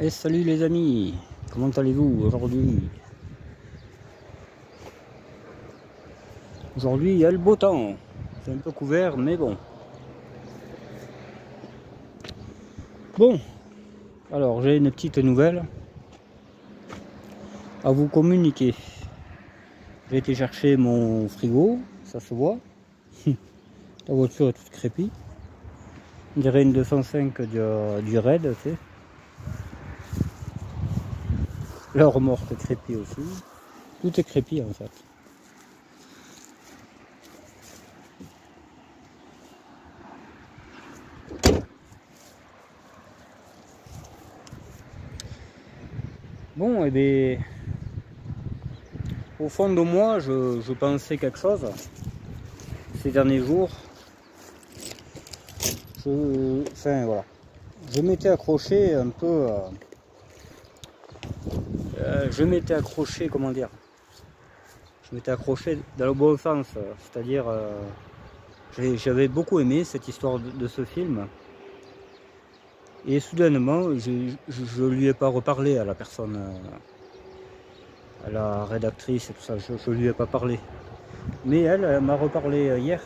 Et salut les amis, comment allez-vous aujourd'hui? Aujourd'hui il y a le beau temps, c'est un peu couvert mais bon. Bon, alors j'ai une petite nouvelle à vous communiquer. J'ai été chercher mon frigo, ça se voit. La voiture est toute crépie. On dirait une 205 du Raid, tu sais. La remorque est crépie aussi. Tout est crépi en fait. Bon, et bien, au fond de moi, je pensais quelque chose ces derniers jours. Enfin voilà, je m'étais accroché un peu. Je m'étais accroché, comment dire? Je m'étais accroché dans le bon sens, c'est-à-dire, j'avais beaucoup aimé cette histoire de ce film. Et soudainement, je lui ai pas reparlé à la personne, à la rédactrice et tout ça, je lui ai pas parlé. Mais elle m'a reparlé hier.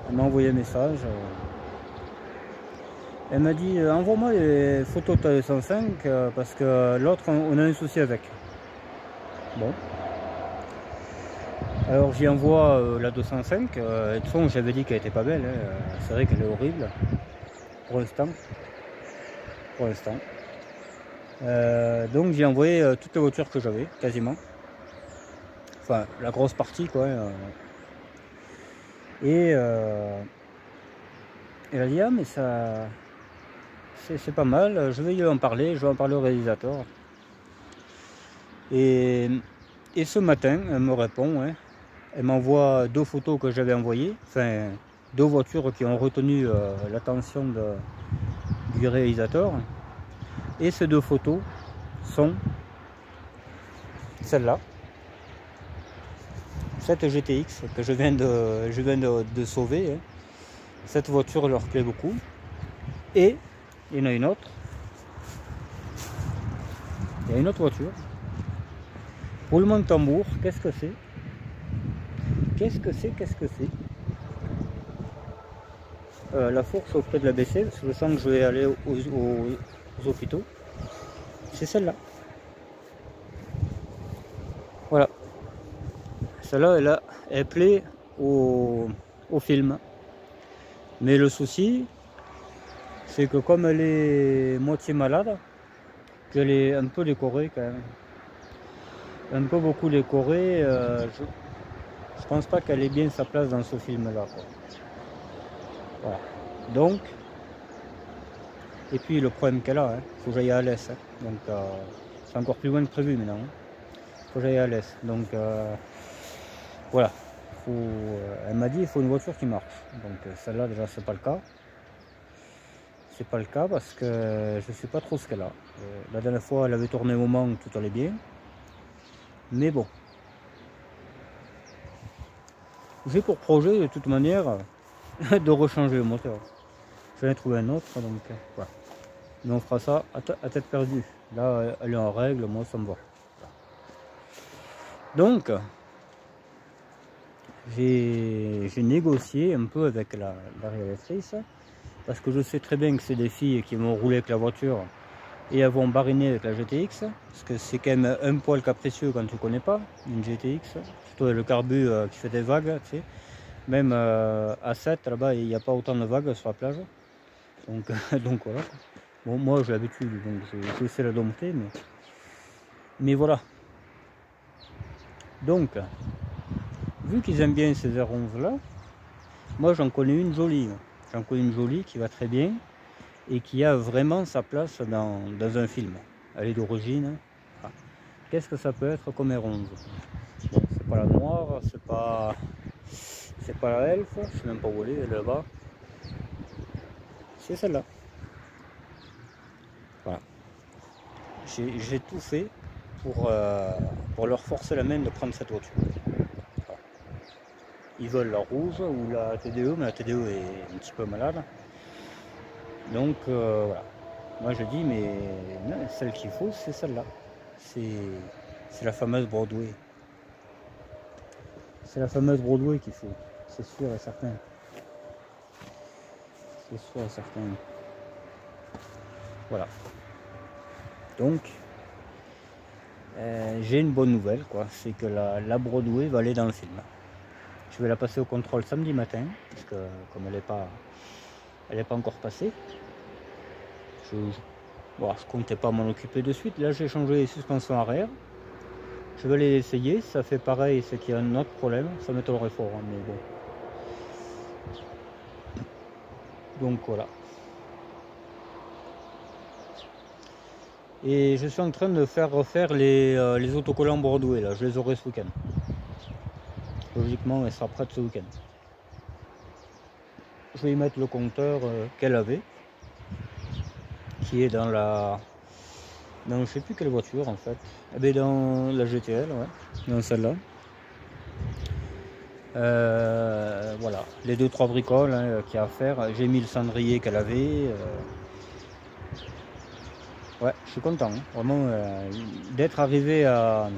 Elle m'a envoyé un message. Elle m'a dit envoie-moi les photos de ta 205 parce que l'autre on a un souci avec. Bon. Alors j'y envoie la 205. De toute façon j'avais dit qu'elle était pas belle. Hein. C'est vrai qu'elle est horrible. Pour l'instant. Pour l'instant. Donc j'ai envoyé toutes les voitures que j'avais, quasiment. Enfin la grosse partie quoi. Et elle a dit ah mais ça. C'est pas mal, je vais lui en parler, je vais en parler au réalisateur. Et ce matin, elle me répond, hein, elle m'envoie deux photos que j'avais envoyées, enfin deux voitures qui ont retenu l'attention du réalisateur. Et ces deux photos sont celle-là, cette GTX que je viens de sauver. Hein. Cette voiture leur plaît beaucoup. Et il y en a une autre. Il y a une autre voiture. Roulement de tambour, qu'est-ce que c'est? Qu'est-ce que c'est? La fourche auprès de la BC, parce que je sens que je vais aller aux hôpitaux. C'est celle-là. Voilà. Celle-là, elle plaît au film. Mais le souci, c'est que comme elle est moitié malade, qu'elle est un peu décorée quand même. Un peu beaucoup décorée, je pense pas qu'elle ait bien sa place dans ce film-là. Voilà. Donc, et puis le problème qu'elle a, faut que j'aille à Alès. Hein. Donc, c'est encore plus loin que prévu maintenant. Faut que j'aille à Alès. Donc, voilà. Elle m'a dit il faut une voiture qui marche. Donc, celle-là, déjà, c'est pas le cas. C'est pas le cas parce que je sais pas trop ce qu'elle a. La dernière fois, elle avait tourné un moment où tout allait bien. Mais bon. J'ai pour projet, de toute manière, de rechanger le moteur. Je vais en trouver un autre, donc voilà. Mais on fera ça à tête perdue. Là, elle est en règle, moi ça me va. Donc, j'ai négocié un peu avec la réalisatrice, parce que je sais très bien que c'est des filles qui vont rouler avec la voiture et elles vont bariner avec la GTX, parce que c'est quand même un poil capricieux quand tu connais pas une GTX, surtout le carbu qui fait des vagues, tu sais. Même à 7 là-bas, il n'y a pas autant de vagues sur la plage. Donc, donc voilà. Bon, moi j'ai l'habitude, donc je sais la dompter, mais voilà. Donc, vu qu'ils aiment bien ces R11 là, moi j'en connais une jolie. J'en connais une jolie qui va très bien et qui a vraiment sa place dans un film. Elle est d'origine. Enfin, qu'est-ce que ça peut être comme R11? Bon, c'est pas la noire, c'est pas la elfe, je sais même pas où elle est là-bas. C'est celle-là. Voilà. J'ai tout fait pour leur forcer la main de prendre cette voiture. Voilà. Ils veulent la rouge ou la TDE, mais la TDE est un petit peu malade. Donc voilà. Moi je dis, mais non, celle qu'il faut, c'est celle-là. C'est la fameuse Broadway. C'est la fameuse Broadway qu'il faut. C'est sûr et certain. C'est sûr et certain. Voilà. Donc, j'ai une bonne nouvelle, quoi. C'est que la Broadway va aller dans le film. Je vais la passer au contrôle samedi matin, parce que comme elle n'est pas encore passée, bon, je comptais pas m'en occuper de suite. Là, j'ai changé les suspensions arrière. Je vais les essayer. Ça fait pareil, c'est qu'il y a un autre problème. Ça m'étonnerait fort, hein, mais bon. Donc voilà. Et je suis en train de faire refaire les autocollants Broadway. Là, je les aurai ce week-end. Logiquement, elle sera prête ce week-end. Je vais y mettre le compteur qu'elle avait, qui est dans je sais plus quelle voiture en fait. Eh bien, dans la GTL, ouais, dans celle-là. Voilà, les 2-3 bricoles hein, qu'il y a à faire. J'ai mis le cendrier qu'elle avait. Ouais, je suis content, hein, vraiment d'être arrivé à.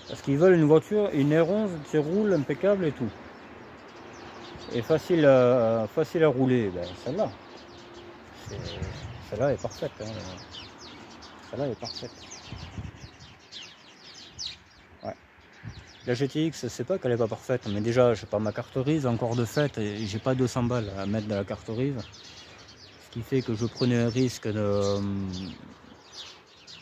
Parce qu'ils veulent une voiture, une R11 qui roule impeccable et tout. Et facile à rouler, ben, celle-là. Celle-là est parfaite. Hein. Celle-là est parfaite. Ouais. La GTX, c'est pas qu'elle est pas parfaite, mais déjà, j'ai pas ma carte grise encore de fait et j'ai pas 200 balles à mettre dans la carte grise. Ce qui fait que je prenais un risque de.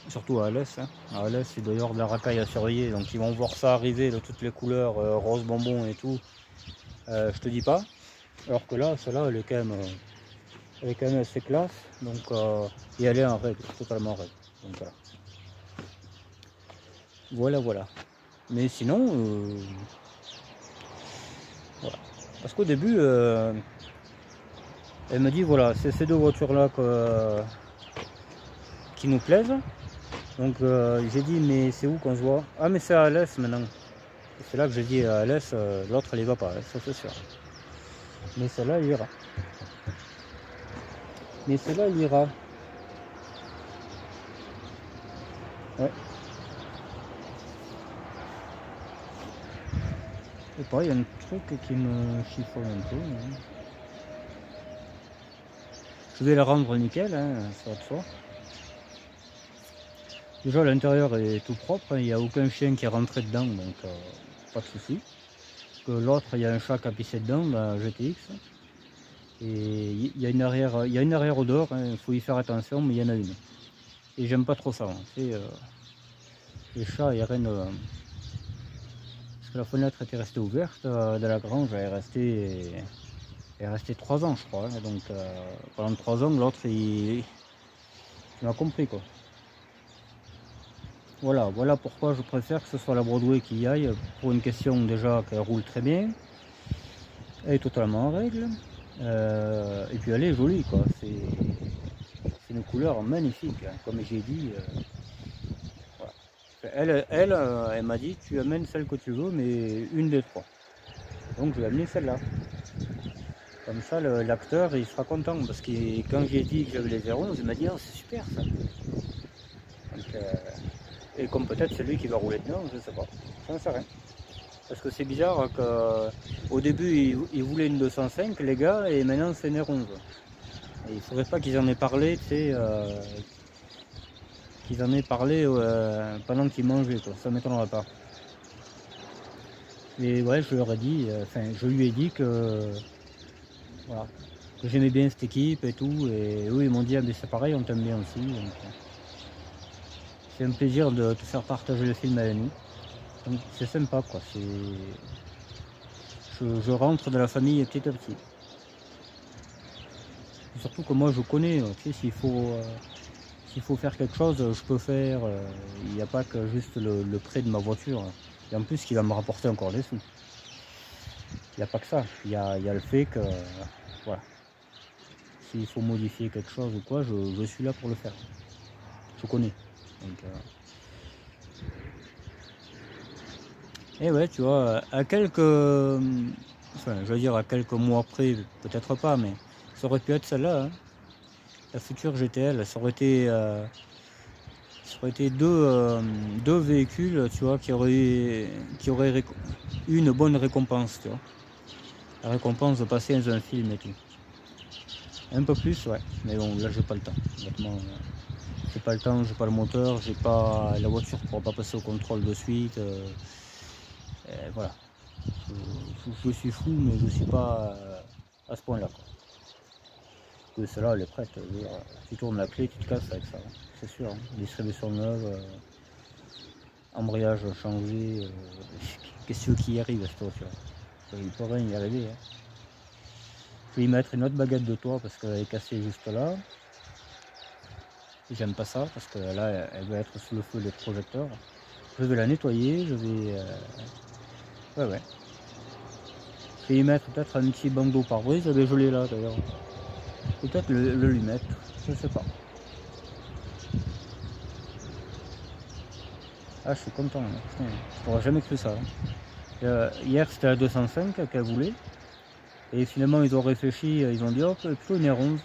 Surtout à Alès. Hein. À Alès, il doit y avoir de la racaille à surveiller, donc ils vont voir ça arriver de toutes les couleurs, rose bonbon et tout. Je te dis pas. Alors que là, celle-là, elle est quand même assez classe. Donc, et elle est en règle, totalement en règle. Donc voilà. Voilà. Mais sinon, voilà. Parce qu'au début, elle me dit voilà, c'est ces deux voitures-là qui nous plaisent. Donc j'ai dit mais c'est où qu'on se voit? Ah mais c'est à Alès maintenant. C'est là que j'ai dit à Alès, l'autre elle y va pas, ça c'est sûr. Mais celle-là elle ira. Ouais. Et pareil, il y a un truc qui me chiffonne un peu. Hein. Je vais la rendre nickel, hein, ça va de soi. Déjà l'intérieur est tout propre, il n'y a aucun chien qui est rentré dedans, donc pas de souci. Que l'autre, il y a un chat qui a pissé dedans, la GTX. Et il y a une arrière odeur, il hein, faut y faire attention, mais il y en a une. Et j'aime pas trop ça. Hein. Les chats, ils règnent. Parce que la fenêtre était restée ouverte de la grange, elle est restée 3 ans, je crois. Hein. Donc pendant 3 ans, l'autre, il m'a compris quoi. Voilà pourquoi je préfère que ce soit la Broadway qui y aille, pour une question déjà qu'elle roule très bien, elle est totalement en règle, et puis elle est jolie quoi, c'est une couleur magnifique, hein. Comme j'ai dit, voilà. Elle m'a dit tu amènes celle que tu veux, mais une des 3, donc je vais amener celle-là, comme ça l'acteur il sera content, parce que quand j'ai dit que j'avais les 011, il m'a dit oh, c'est super ça. Donc, et comme peut-être c'est lui qui va rouler dedans, je sais pas, j'en sais rien. Parce que c'est bizarre qu'au début ils voulaient une 205 les gars, et maintenant c'est une R11. Et il faudrait pas qu'ils en aient parlé, tu sais, pendant qu'ils mangeaient, quoi. Ça m'étonnerait pas. Et ouais, je leur ai dit, je lui ai dit que voilà, que j'aimais bien cette équipe et tout, et eux ils m'ont dit ah mais c'est pareil, on t'aime bien aussi. Donc, c'est un plaisir de te faire partager le film avec nous. Donc c'est sympa quoi. Je rentre dans la famille petit à petit. Et surtout que moi je connais, tu sais, s'il faut faire quelque chose, je peux faire. Il n'y a pas que juste le prêt de ma voiture. Et en plus qui va me rapporter encore des sous. Il n'y a pas que ça. Il y a le fait que voilà. S'il faut modifier quelque chose ou quoi, je suis là pour le faire. Je connais. Donc, et ouais, tu vois, à quelques. Enfin, je veux dire, à quelques mois près, peut-être pas, mais ça aurait pu être celle-là. Hein. la future GTL, ça aurait été deux véhicules, tu vois, qui auraient eu une bonne récompense, tu vois. La récompense de passer dans un film et tout. Un peu plus, ouais. Mais bon, là, j'ai pas le temps. Honnêtement, j'ai pas le temps, j'ai pas le moteur, j'ai pas la voiture pour pas passer au contrôle de suite. Voilà. Je suis fou, mais je suis pas à ce point-là. Que celle-là, elle est prête. Dire, tu tournes la clé, tu te casses avec ça. Hein. C'est sûr. Hein. Distribution neuve, embrayage changé. Qu'est-ce qui y arrive à cette voiture? Il peut rien y arriver. Hein. Je vais y mettre une autre baguette de toit parce qu'elle est cassée juste là. J'aime pas ça parce que là, elle va être sous le feu des projecteurs. Je vais la nettoyer, je vais... Ouais. Je vais y mettre peut-être un petit bandeau pare-brise, je l'ai là d'ailleurs. Peut-être le lui mettre, je sais pas. Ah, je suis content, hein. Putain, je n'aurais jamais cru ça. Hein. Hier, c'était la 205 qu'elle voulait. Et finalement, ils ont réfléchi, ils ont dit, hop, plutôt une R11.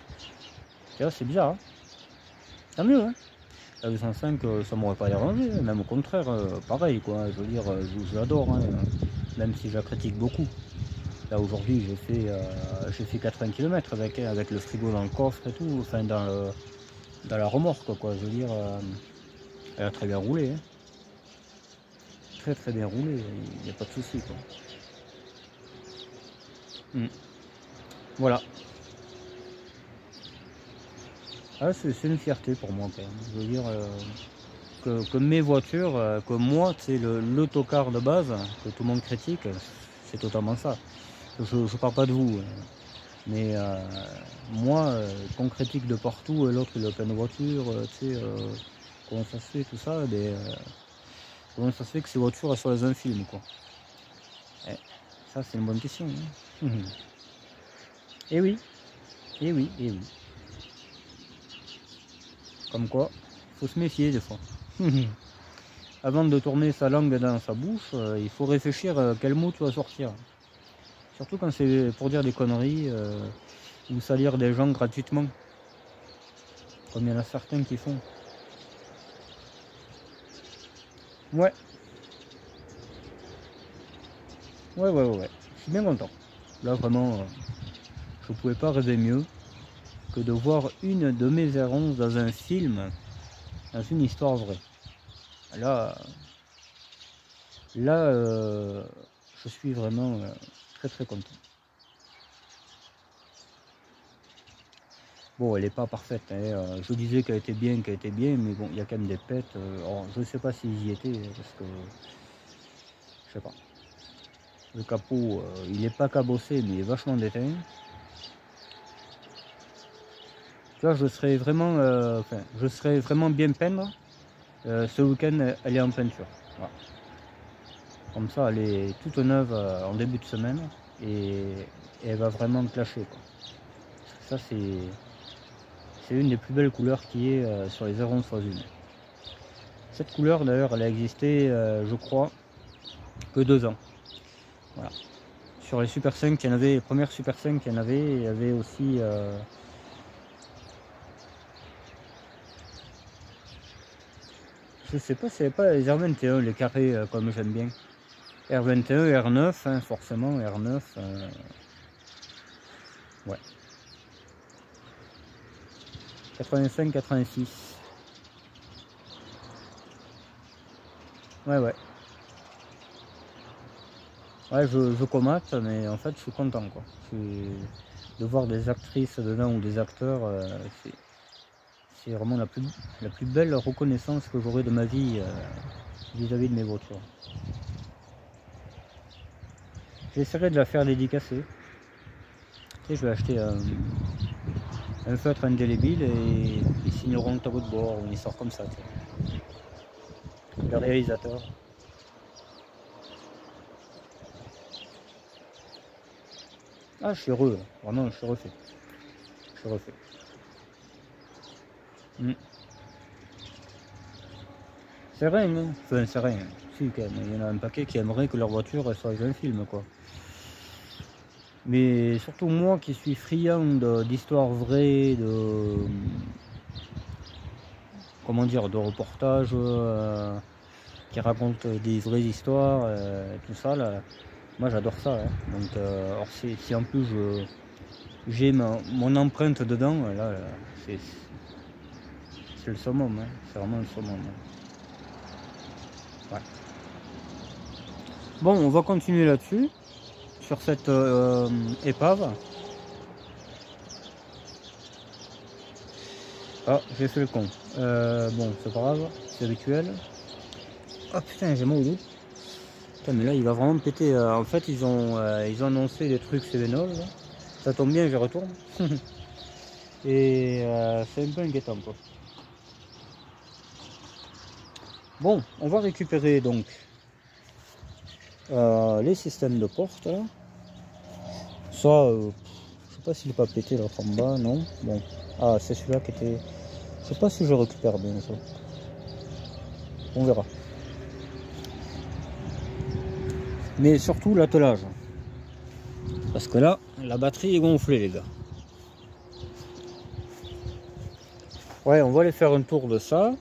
C'est bizarre, hein. Tant mieux, hein. La 205, ça m'aurait pas dérangé, même au contraire, pareil, quoi. Je veux dire, je l'adore, hein, même si je la critique beaucoup. Là, aujourd'hui, j'ai fait 80 km avec le frigo dans le coffre et tout, enfin, dans la remorque, quoi. Je veux dire, elle a très bien roulé, hein. Très bien roulé, il n'y a pas de souci, quoi. Voilà. Ah, c'est une fierté pour moi quand même. Je veux dire que mes voitures, que moi, c'est l'autocar de base, que tout le monde critique, c'est totalement ça. Je parle pas de vous, mais moi, qu'on critique de partout, et l'autre il a plein de voitures, tu sais, comment ça se fait tout ça, comment ça se fait que ces voitures elles soient dans un film, quoi. Ça c'est une bonne question. Hein. Et oui, et oui, et oui. Comme quoi, faut se méfier des fois. Avant de tourner sa langue dans sa bouche, il faut réfléchir quel mot tu vas sortir. Surtout quand c'est pour dire des conneries ou salir des gens gratuitement. Comme il y en a certains qui font. Ouais. Ouais. Je suis bien content. Là vraiment, je pouvais pas rêver mieux que de voir une de mes R11 dans un film, dans une histoire vraie. Là, je suis vraiment très content. Bon, elle n'est pas parfaite, hein. Je disais qu'elle était bien, mais bon, il y a quand même des pètes. Alors, je ne sais pas s'ils y étaient, parce que, je sais pas. Le capot, il n'est pas cabossé, mais il est vachement déteint. Tu vois, je serais vraiment bien peindre. Ce week-end, elle est en peinture. Voilà. Comme ça, elle est toute neuve en début de semaine et elle va vraiment clasher, quoi. Ça, c'est une des plus belles couleurs qui est sur les R11 x1. Cette couleur, d'ailleurs, elle a existé, je crois, que 2 ans. Voilà. Sur les Super 5, il y en avait, les premières Super 5, il y avait aussi... je sais pas, c'est pas les R21, les carrés, comme j'aime bien. R21, R9, hein, forcément, R9. Ouais. 85, 86. Ouais. Ouais, je comate, mais en fait, je suis content, quoi. De voir des actrices dedans ou des acteurs, c'est vraiment la plus belle reconnaissance que j'aurai de ma vie vis-à-vis de mes voitures. J'essaierai de la faire dédicacer. Tu sais, je vais acheter un feutre indélébile et ils signeront le tableau de bord ou une histoire comme ça. Tu sais. Le réalisateur. Ah, je suis heureux, vraiment, je suis refait. C'est rien, hein. Enfin, c'est rien. Si, quand même, il y en a un paquet qui aimerait que leur voiture soit dans un film, quoi. Mais surtout moi qui suis friand d'histoires vraies, comment dire, de reportages qui racontent des vraies histoires, tout ça là. Moi j'adore ça, hein. Donc alors si en plus j'ai mon empreinte dedans, là c'est le summum, hein. C'est vraiment le summum, hein. Ouais. Bon, on va continuer là-dessus, sur cette épave. Ah, j'ai fait le con. Bon, c'est pas grave, c'est habituel. Ah putain, j'ai mal au dos. Putain, mais là, il va vraiment péter. En fait, ils ont annoncé des trucs Cévenol. Ça tombe bien, je retourne. Et c'est un peu inquiétant, quoi. Bon, on va récupérer donc les systèmes de porte là. Ça, je sais pas s'il n'est pas pété l'autre en bas, non. Bon, ah, c'est celui-là qui était. Je sais pas si je récupère bien ça. On verra. Mais surtout l'attelage. Parce que là, la batterie est gonflée, les gars. Ouais, on va aller faire un tour de ça.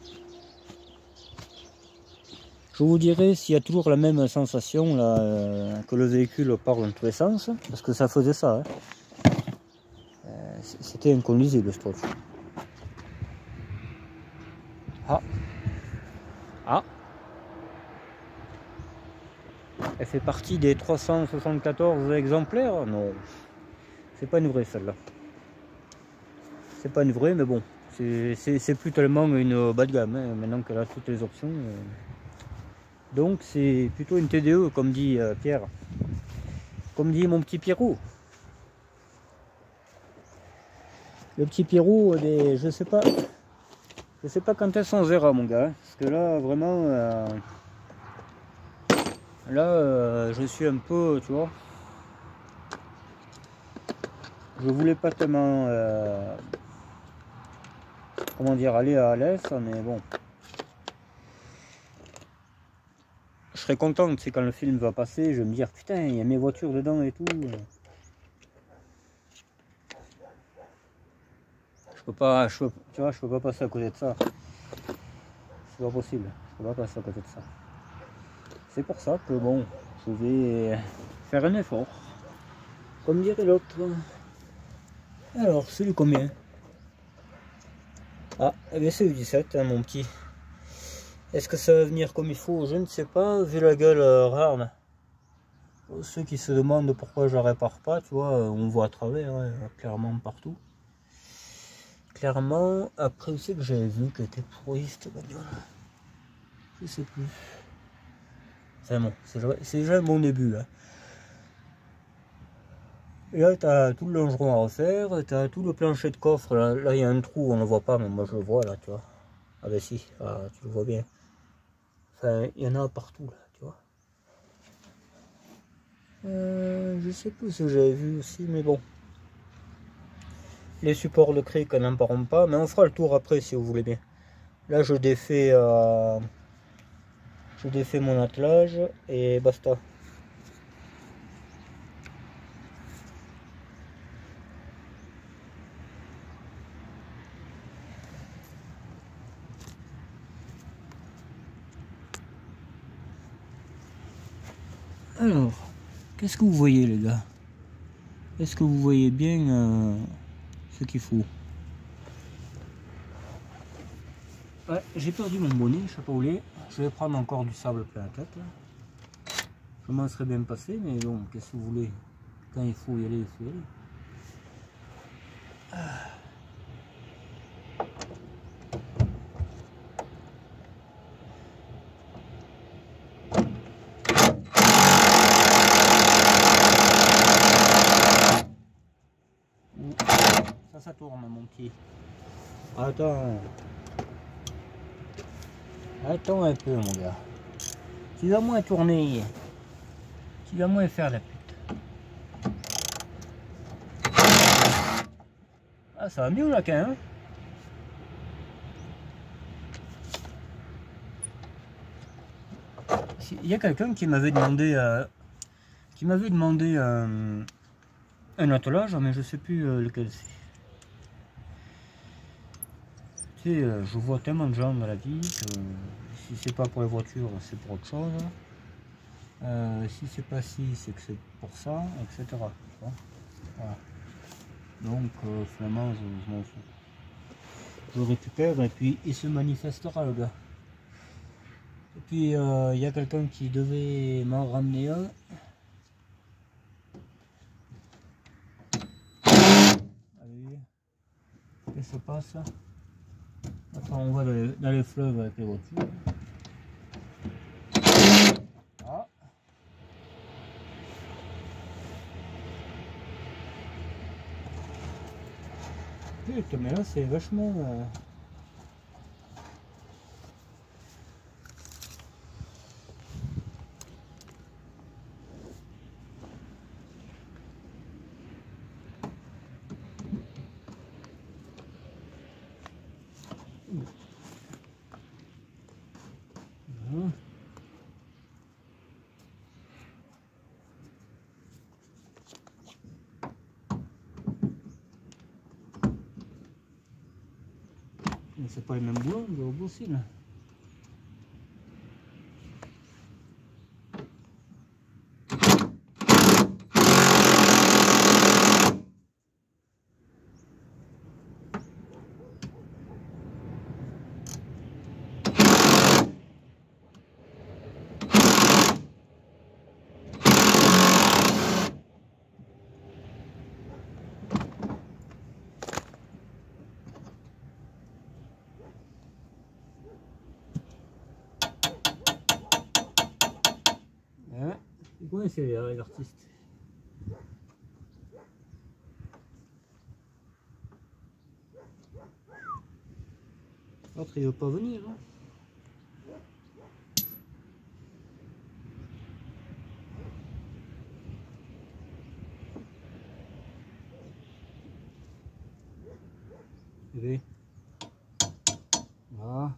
Je vous dirai s'il y a toujours la même sensation là, que le véhicule part dans tous les sens. Parce que ça faisait ça. Hein. C'était inconduisible ce truc. Ah. Ah. Elle fait partie des 374 exemplaires? Non. C'est pas une vraie celle-là. C'est pas une vraie, mais bon. C'est plus tellement une bas de gamme, hein, maintenant qu'elle a toutes les options. Donc c'est plutôt une TDE, comme dit Pierre. Comme dit mon petit Pierrot. Le petit Pierrot, je sais pas. Je sais pas quand elles sont zéro, mon gars. Hein, parce que là, vraiment. Là, je suis un peu, tu vois. Je voulais pas tellement. Comment dire, aller à l'est, mais bon. Je serais content, c'est quand le film va passer, je vais me dire putain, il y a mes voitures dedans et tout. Je peux pas, tu vois, je peux pas passer à côté de ça. C'est pas possible, je peux pas passer à côté de ça. C'est pour ça que bon, je vais faire un effort. Comme dirait l'autre. Alors, c'est le combien? Ah, eh bien c'est le 17, hein, mon petit. Est-ce que ça va venir comme il faut? Je ne sais pas, vu la gueule rare. Ceux qui se demandent pourquoi je la répare pas, tu vois, on voit à travers, hein, clairement partout. Clairement, après aussi que j'avais vu qu'elle était pourrie cette bagnole. Je sais plus. Enfin bon, c'est déjà un bon début là. Et là, tu as tout le longeron à refaire, tu as tout le plancher de coffre. Là, il y a un trou, on ne le voit pas, mais moi je le vois là, tu vois. Ah ben si, ah, tu le vois bien. Enfin, il y en a partout là, tu vois. Je sais plus ce que j'avais vu aussi, mais bon. Les supports de cric n'en parlons pas, mais on fera le tour après si vous voulez bien. Là, je défais mon attelage et basta. Alors, qu'est-ce que vous voyez les gars? Est-ce que vous voyez bien ce qu'il faut? Ouais, j'ai perdu mon bonnet, je sais pas où il est. Je vais prendre encore du sable plein la tête. Là. Je m'en serais bien passé, mais bon, qu'est-ce que vous voulez? Quand il faut y aller, il faut y aller. Ça tourne mon petit. Attends. Attends un peu mon gars. Tu vas moins tourner. Tu vas moins faire la pute. Ah ça va mieux là quand même. Il y a quelqu'un qui m'avait demandé un attelage, mais je sais plus lequel c'est. Tu sais, je vois tellement de gens dans la vie que si c'est pas pour les voitures, c'est pour autre chose. Si c'est pas si, c'est que c'est pour ça, etc. Voilà. Donc finalement, je m'en fous. Je le récupère et puis il se manifestera, le gars. Et puis il y a quelqu'un qui devait m'en ramener un. Allez, qu'est-ce qui se passe? Attends, on va dans les fleuves avec les voitures. Ah. Putain, mais là c'est vachement... Mais c'est pas les mêmes boulots, je vois aussi là. C'est quoi c'est l'artiste? L'autre il veut pas venir. Hein. Voilà.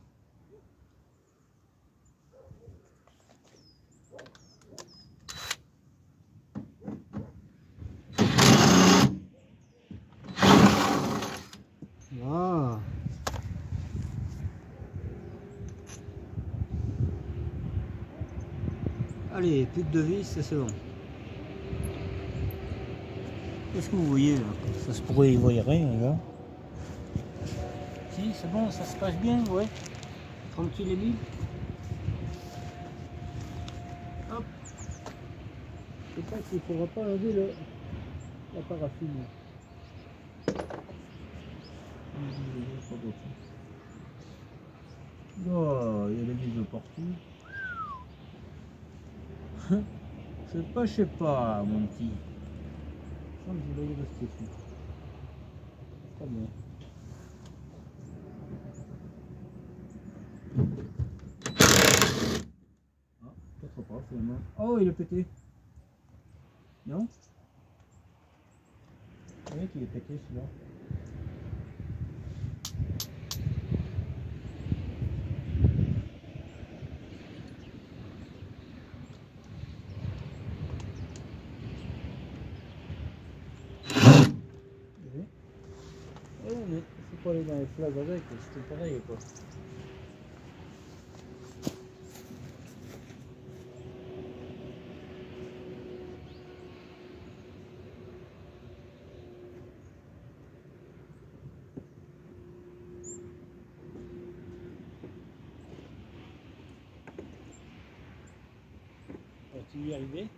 Ah. Allez, plus de vis, c'est bon. Qu'est-ce que vous voyez là? Ça se pourrait y voir rien là. Si, c'est bon, ça se passe bien, ouais. Tranquille et libre. Hop. Je sais pas qu'il ne faudra pas enlever la paraffine. Oh, il y a des vis de partout. Je sais pas, mon petit. Je vais y rester dessus. Très bien. Ah, peut-être pas, finalement. Oh, il est pété. Non? Oui, qu'il est pété celui-là. Ouais, mais il faut pas aller dans les flags avec, c'est pareil quoi. Tu y es arrivé?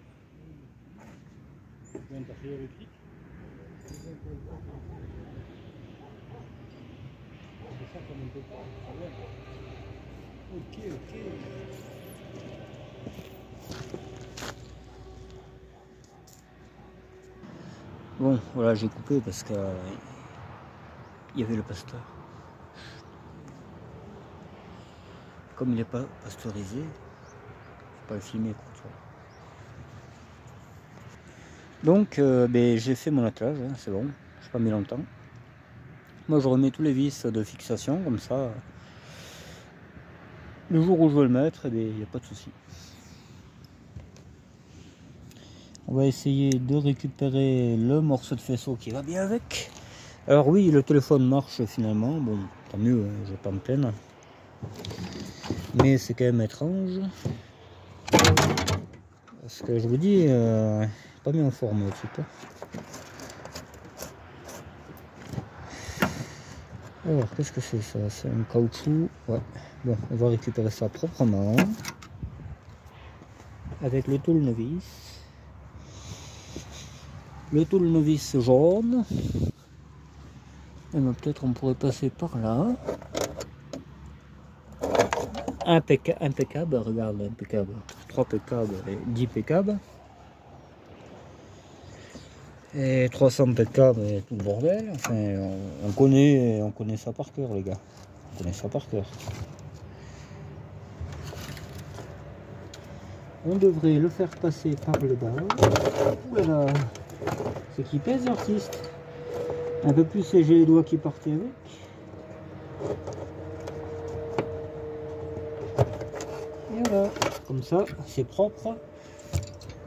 Tu viens de passer le clic? C'est ça comme un peu pas. Ok, ok. Bon, voilà, j'ai coupé parce que il y avait le pasteur. Comme il n'est pas pasteurisé, il ne faut pas le filmer quoi, tu vois. Donc ben, j'ai fait mon attelage, hein, c'est bon, je n'ai pas mis longtemps. Moi je remets tous les vis de fixation, comme ça, le jour où je veux le mettre, il n'y a pas de souci. On va essayer de récupérer le morceau de faisceau qui va bien avec. Alors oui, le téléphone marche finalement. Bon, tant mieux, hein, je vais pas me plaindre. Mais c'est quand même étrange. Parce que je vous dis, pas mis en forme le truc. Alors, qu'est-ce que c'est ça? C'est un caoutchouc. Ouais. Bon, on va récupérer ça proprement. Avec le tournevis. Le tournevis jaune. Et ben, peut-être on pourrait passer par là. Impeccable, regarde, impeccable. 3 pécables et 10 pécables. Et 300 pécables et tout le bordel. Enfin, on connaît ça par cœur, les gars. On connaît ça par cœur. On devrait le faire passer par le bas. Voilà. Ce qui pèse l'artiste. Un peu plus et j'ai les doigts qui partaient avec. Et voilà. Comme ça, c'est propre.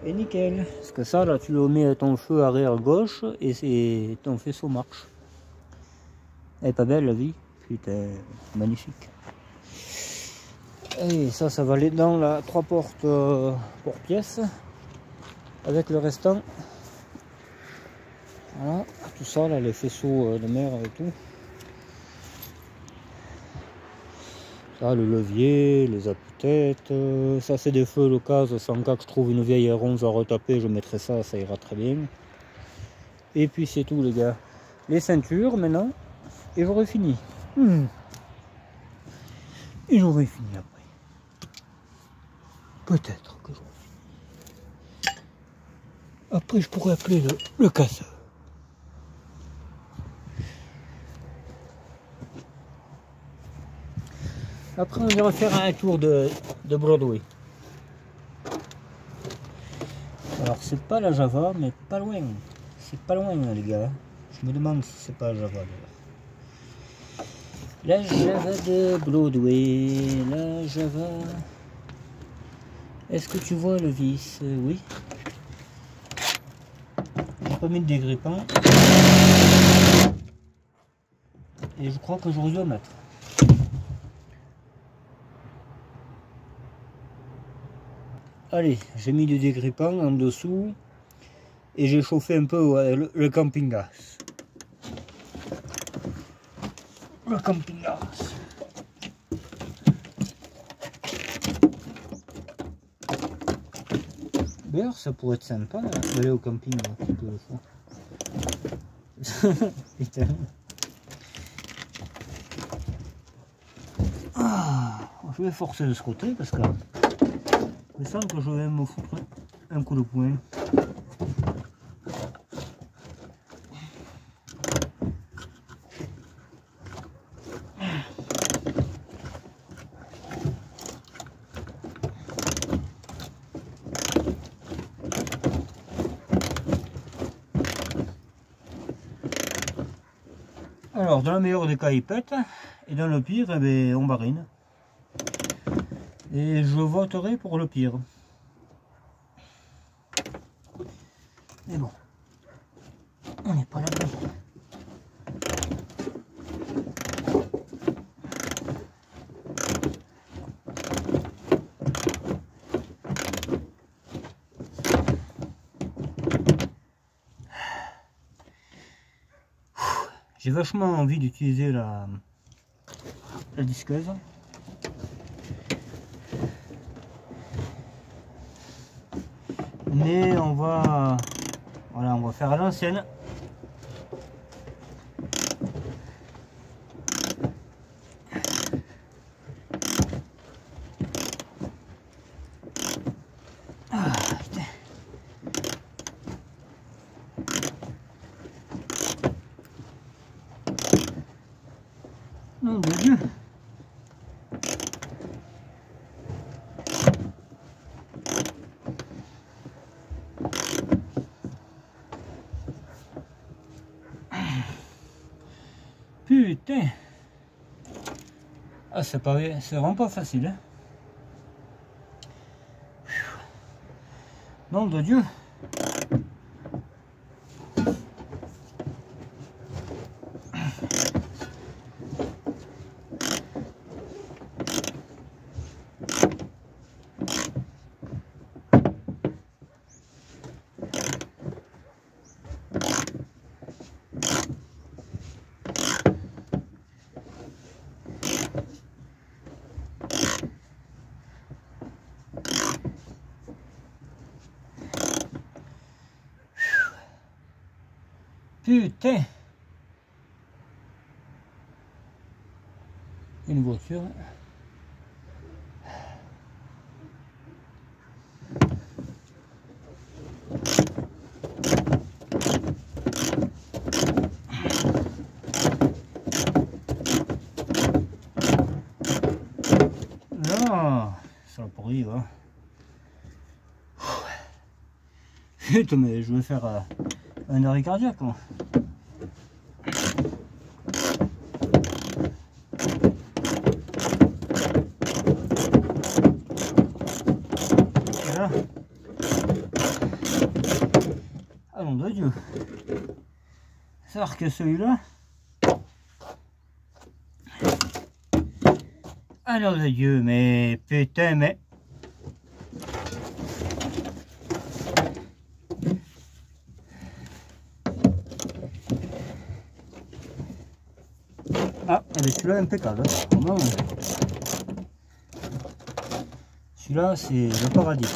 Et nickel. Parce que ça, là, tu le mets à ton feu arrière gauche et ton faisceau marche. Elle est pas belle la vie. Putain, magnifique. Et ça va aller dans la 3 portes pour pièce. Avec le restant. Voilà. Tout ça, là, les faisceaux de mer et tout. Ça, le levier, les appuis-têtes, ça c'est des feux l'occasion, sans cas que je trouve une vieille ronze à retaper, je mettrai ça, ça ira très bien. Et puis c'est tout les gars. Les ceintures maintenant, et j'aurai fini. Et j'aurai fini après. Peut-être que j'aurai fini. Après je pourrais appeler le casseur. Après on ira faire un tour de Broadway. Alors c'est pas la Java, mais pas loin. C'est pas loin les gars. Je me demande si c'est pas la Java d'ailleurs. La Java de Broadway, la Java. Est-ce que tu vois le vis? Oui. J'ai pas mis de dégrippant. Et je crois que j'aurais dû en mettre. Allez, j'ai mis du dégrippant en dessous et j'ai chauffé un peu le camping-gaz. Le camping-gaz. D'ailleurs, ça pourrait être sympa d'aller au camping un petit peu de fois. Putain. Ah, je vais forcer de ce côté parce que je sens que je vais me foutre un coup de poing. Alors, dans le meilleur des cas, il pète, et dans le pire, eh bien, on barine. Et je voterai pour le pire. Mais bon, on n'est pas là. J'ai vachement envie d'utiliser la disqueuse. Mais on va faire à l'ancienne. Nom de Dieu. Putain. Ah, c'est vraiment pas facile. Hein. Nom de Dieu. Putain! Une voiture. Là, ça pourrit, hein. Putain, mais je vais faire un arrêt cardiaque, moi. Voilà. Ah nom de Dieu. Savoir que celui-là. Ah nom de Dieu, mais putain, mais. Ah, mais celui-là est impeccable. Vraiment. Celui-là, c'est le paradis.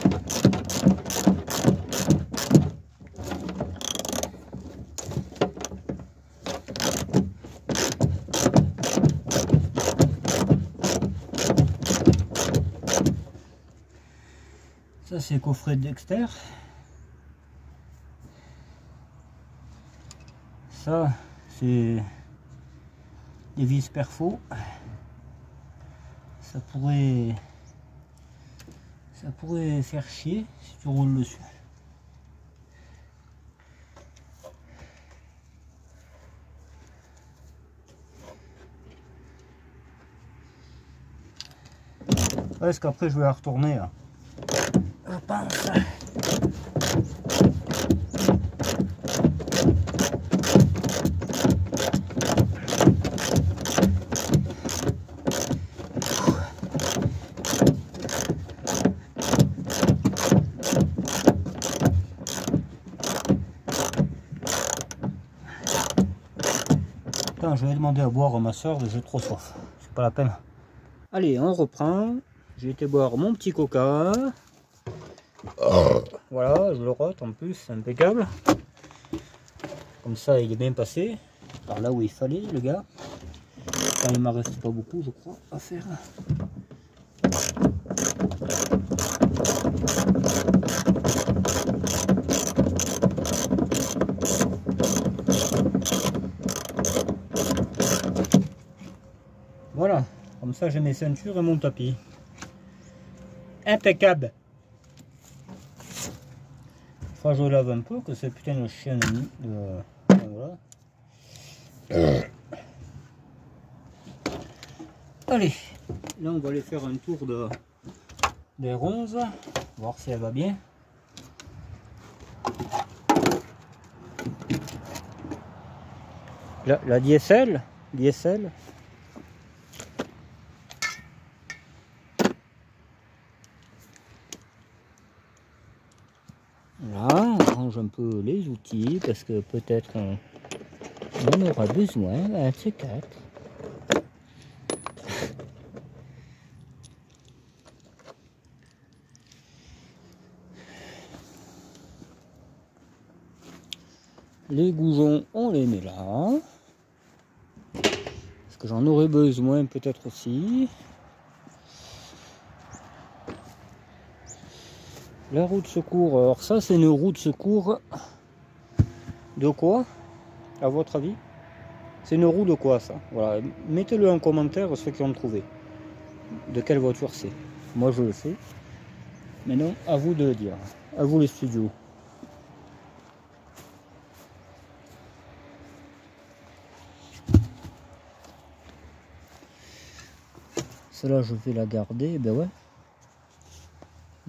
Ça, c'est le coffret de Dexter. Ça, c'est des vis perfo. Ça pourrait faire chier si tu roules dessus. Parce qu'après je vais la retourner là. Je pense. Attends, je vais demander à boire à ma soeur, j'ai trop soif. C'est pas la peine. Allez, on reprend. J'ai été boire mon petit coca. Voilà, je le rote en plus, c'est impeccable. Comme ça, il est bien passé. Par là où il fallait, le gars. Enfin, il m'en reste pas beaucoup, je crois, à faire. Voilà, comme ça j'ai mes ceintures et mon tapis. Impeccable. Enfin, je lave un peu, que ce putain de chien de... Voilà. Allez, là on va aller faire un tour des ronces, voir si elle va bien. La diesel. Là, on range un peu les outils parce que peut-être on aura besoin de ces quatre. Les goujons, on les met là. Parce que j'en aurai besoin peut-être aussi. La roue de secours, alors ça c'est une roue de secours de quoi, à votre avis? C'est une roue de quoi ça? Voilà, mettez-le en commentaire ceux qui ont trouvé. De quelle voiture c'est? Moi je le sais. Mais non, à vous de le dire. À vous les studios. Celle-là je vais la garder, ben ouais.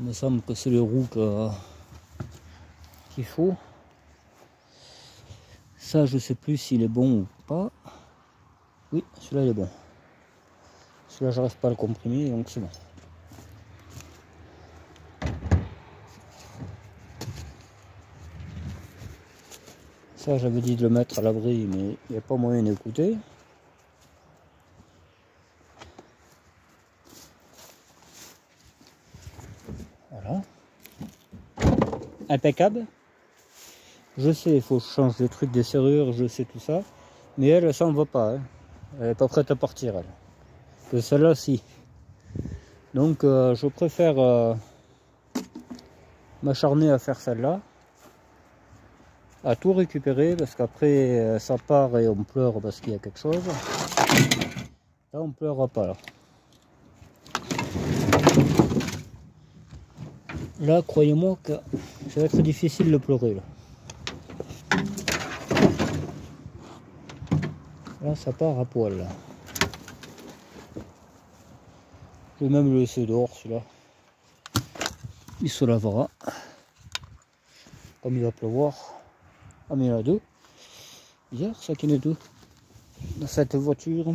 Il me semble que c'est les roues qu'il faut. Ça, je sais plus s'il est bon ou pas. Oui, celui-là il est bon. Celui-là, j'arrive pas à le comprimer, donc c'est bon. Ça, j'avais dit de le mettre à l'abri, mais il n'y a pas moyen d'écouter. Voilà. Impeccable. Je sais, il faut que je change des trucs, des serrures, je sais tout ça. Mais elle, ça en va pas. Hein. Elle n'est pas prête à partir, elle. Que celle-là, si. Donc, je préfère m'acharner à faire celle-là. À tout récupérer, parce qu'après, ça part et on pleure parce qu'il y a quelque chose. Là, on pleurera pas, là. Là, croyez-moi que ça va être difficile de pleurer, là. Là, ça part à poil, là. Je vais même le laisser dehors, celui-là. Il se lavera. Comme il va pleuvoir. Ah, mais il y en a deux. Bizarre, ça qu'il y en a deux. Dans cette voiture.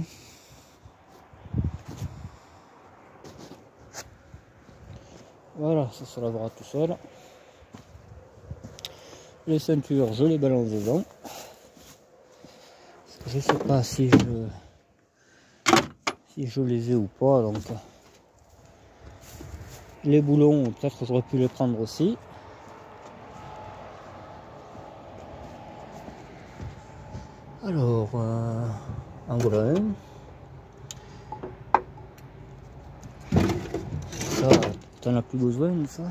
Voilà, ça se lavera tout seul. Les ceintures, je les balance dedans. Je sais pas si je les ai ou pas, donc les boulons, peut-être que j'aurais pu les prendre aussi. Alors, en voilà un. Ça, t'en as plus besoin de ça.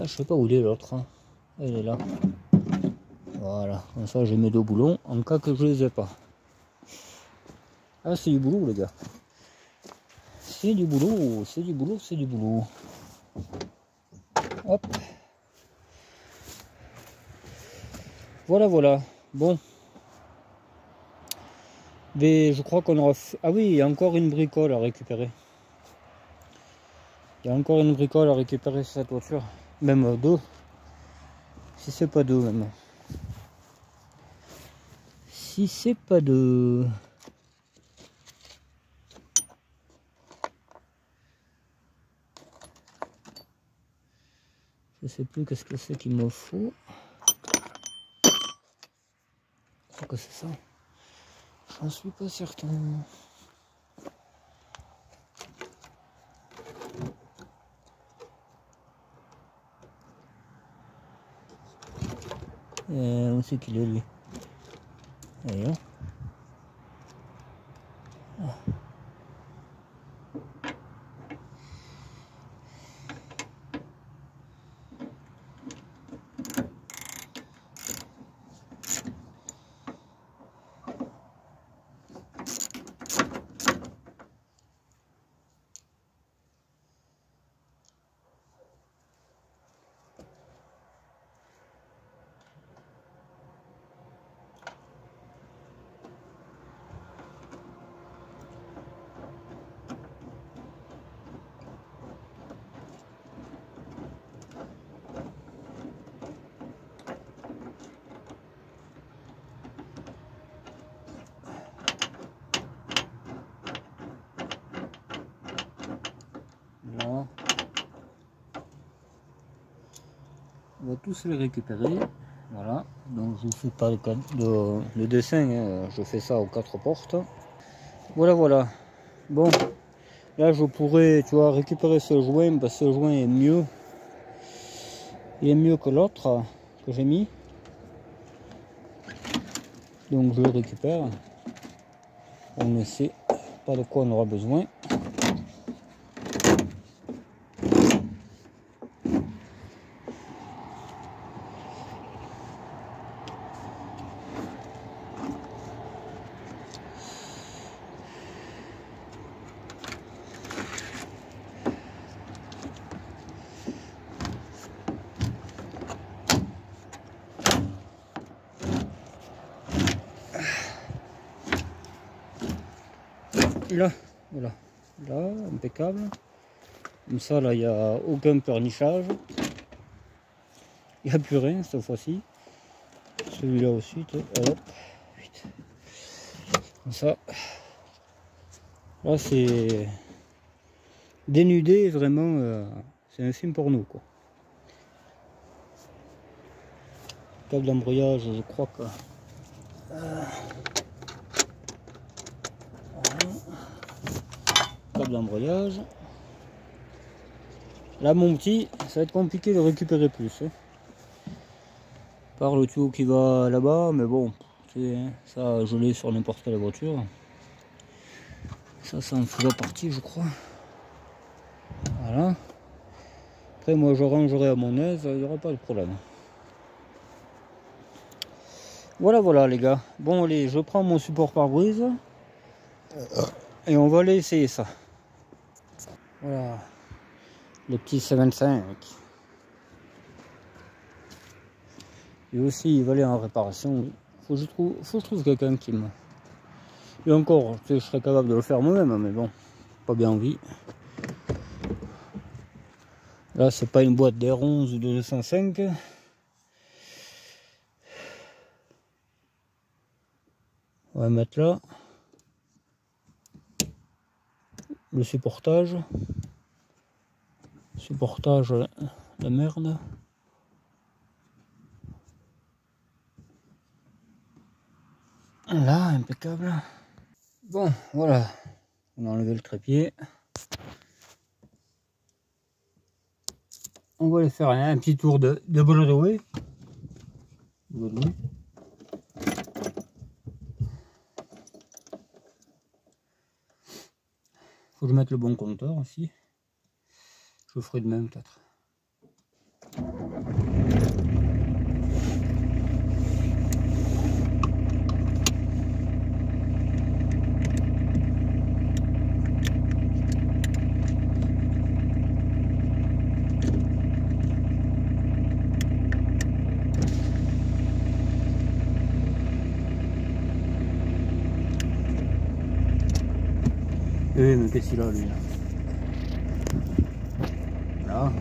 Ah, je sais pas où il est l'autre. Hein. Il est là. Voilà, comme ça j'ai mes deux boulons en cas que je les ai pas. Ah, c'est du boulot, les gars. C'est du boulot, c'est du boulot, c'est du boulot. Hop. Voilà, voilà. Bon. Mais je crois qu'on aura fait... Ah oui, il y a encore une bricole à récupérer. Il y a encore une bricole à récupérer sur cette voiture. Même deux. Si c'est pas deux, même. Si c'est pas deux. Je sais plus qu'est-ce que c'est qu'il me faut. Je crois que c'est ça. J'en suis pas certain. Où c'est qu'il est lui? Allez, hein. Là. On va tous les récupérer. Voilà. Donc je vous fais pas le dessin, hein. Je fais ça aux 4 portes. Voilà, voilà. Bon, là je pourrais, tu vois, récupérer ce joint, parce que ce joint est mieux. Il est mieux que l'autre que j'ai mis. Donc je le récupère. On ne sait pas de quoi on aura besoin. Là, voilà, là, impeccable. Comme ça, là, il n'y a aucun pleurnichage. Il n'y a plus rien cette fois-ci. Celui-là aussi, hop, vite. Comme ça. Là, c'est dénudé, vraiment, c'est un film pour nous, quoi. Câble d'embrayage, je crois que... Câble d'embrayage. Là, mon petit, ça va être compliqué de récupérer plus. Hein. Par le tuyau qui va là-bas, mais bon, ça, je l'ai sur n'importe quelle voiture. Ça en faisait partie, je crois. Voilà. Après, moi, je rangerai à mon aise, il n'y aura pas de problème. Voilà, voilà, les gars. Bon, allez, je prends mon support pare-brise. Et on va aller essayer ça. Voilà. Le petit C25. Et aussi, il va aller en réparation. Faut que je trouve quelqu'un qui me... Et encore, tu sais, je serais capable de le faire moi-même, mais bon, pas bien envie. Là, c'est pas une boîte d'R11 ou de 205. On va mettre là. Le supportage. Supportage, la merde. Là, impeccable. Bon, voilà. On a enlevé le trépied. On va aller faire un petit tour de Broadway. Faut que je mette le bon compteur aussi. Je ferai de même peut-être. Eh mais qu'est-ce qu'il a lui là? Là.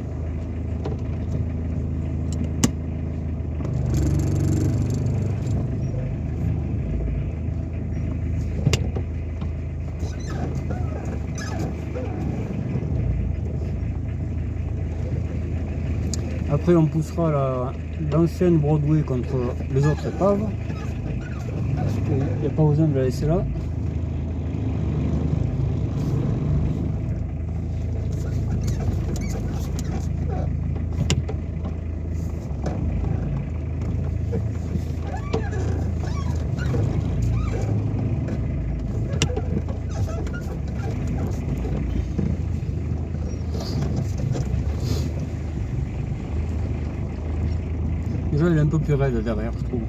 Après on poussera l'ancienne Broadway contre les autres épaves. Il n'y a pas besoin de la laisser là. Déjà il est un peu plus raide derrière, je trouve.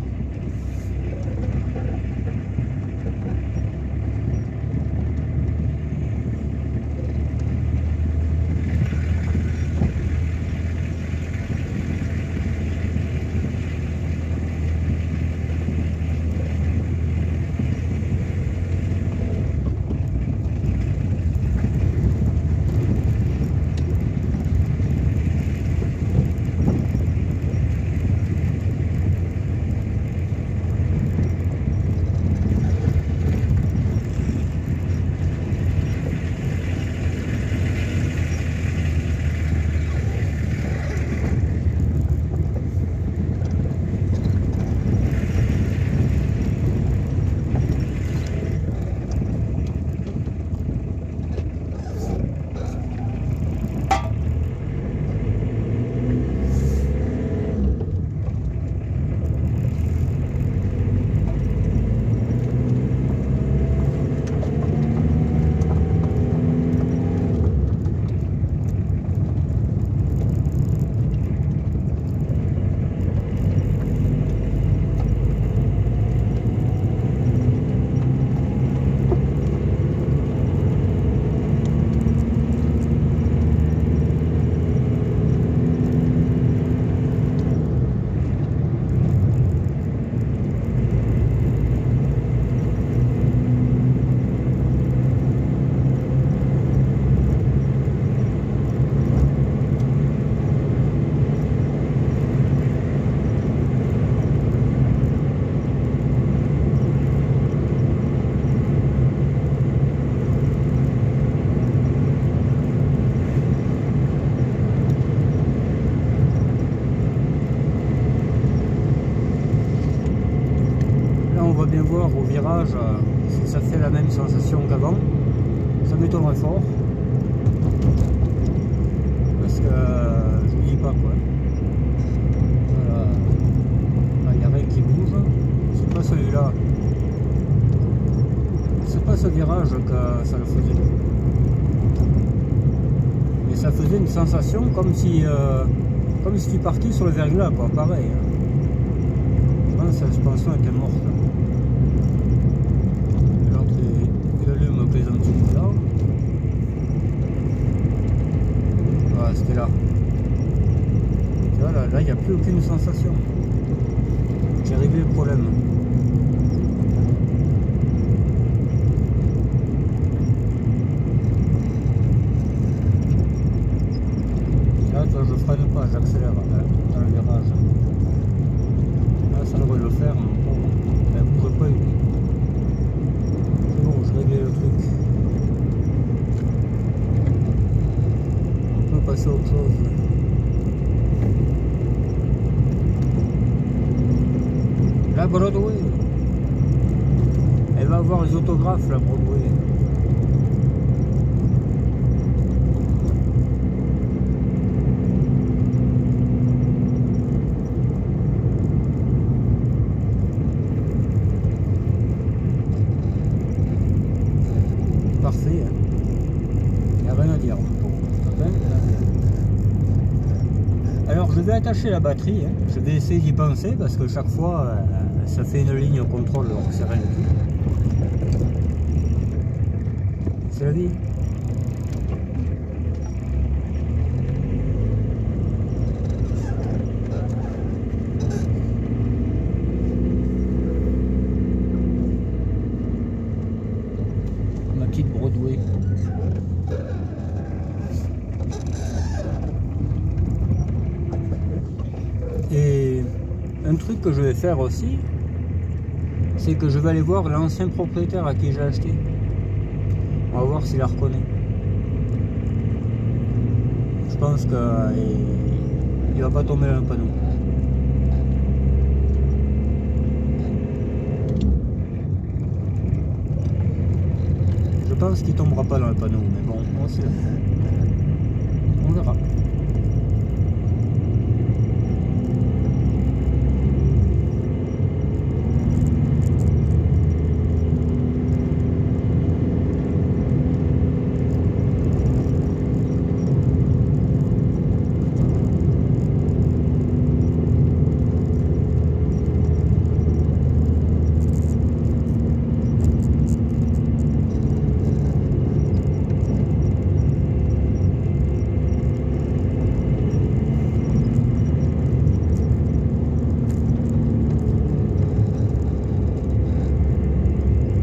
Bien voir au virage si ça fait la même sensation qu'avant. Ça m'étonnerait fort. parce que je vous dis pas quoi. Voilà. Il n'y a rien qui bouge. C'est pas celui-là. C'est pas ce virage que ça le faisait. Mais ça faisait une sensation comme si tu partais sur le verglas, quoi, pareil. Je pense que la suspension était morte. L'autre il allume plaisanterie là. Voilà, c'était là. Tu vois, là il n'y a plus aucune sensation. J'ai réglé le problème. Là, toi, je freine pas, j'accélère dans le virage. Là, ça devrait le faire, mais bon, elle bouge pas. C'est bon, je réglais le truc. On peut passer à autre chose. La Broadway. Elle va avoir les autographes, la Broadway. Parfait. Il n'y a rien à dire. Alors je vais attacher la batterie, hein. Je vais essayer d'y penser parce que chaque fois ça fait une ligne au contrôle alors que c'est rien du tout. C'est la vie. Ma petite Broadway. Et un truc que je vais faire aussi, c'est que je vais aller voir l'ancien propriétaire à qui j'ai acheté. On va voir s'il la reconnaît. Je pense qu'il va pas tomber dans le panneau. Je pense qu'il tombera pas dans le panneau, mais bon, on verra.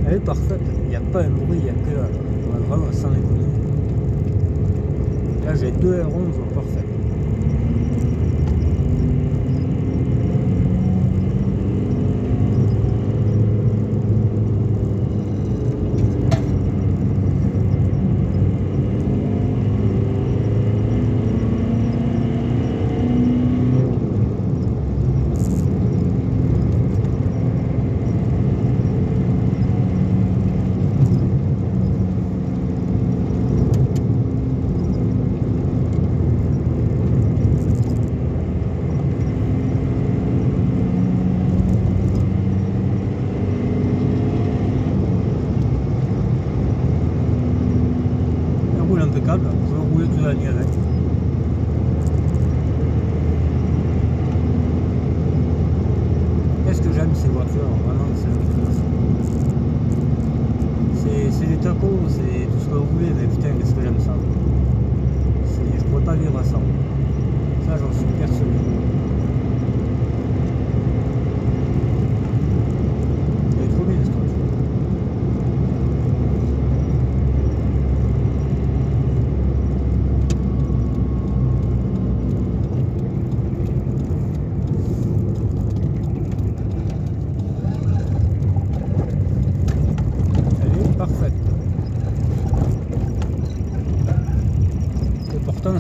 Elle est parfaite, il n'y a pas un bruit, il n'y a que là. On va vraiment sans déconner. Là j'ai 2 R11 parfaites. Impeccable, je vais rouler toute la nuit avec. Qu'est-ce que j'aime ces voitures, vraiment c'est des tacos, c'est tout ce que vous voulez, mais putain qu'est-ce que j'aime ça. Je pourrais pas vivre sans. Ça j'en suis persuadé. Elle est trop bien cette voiture.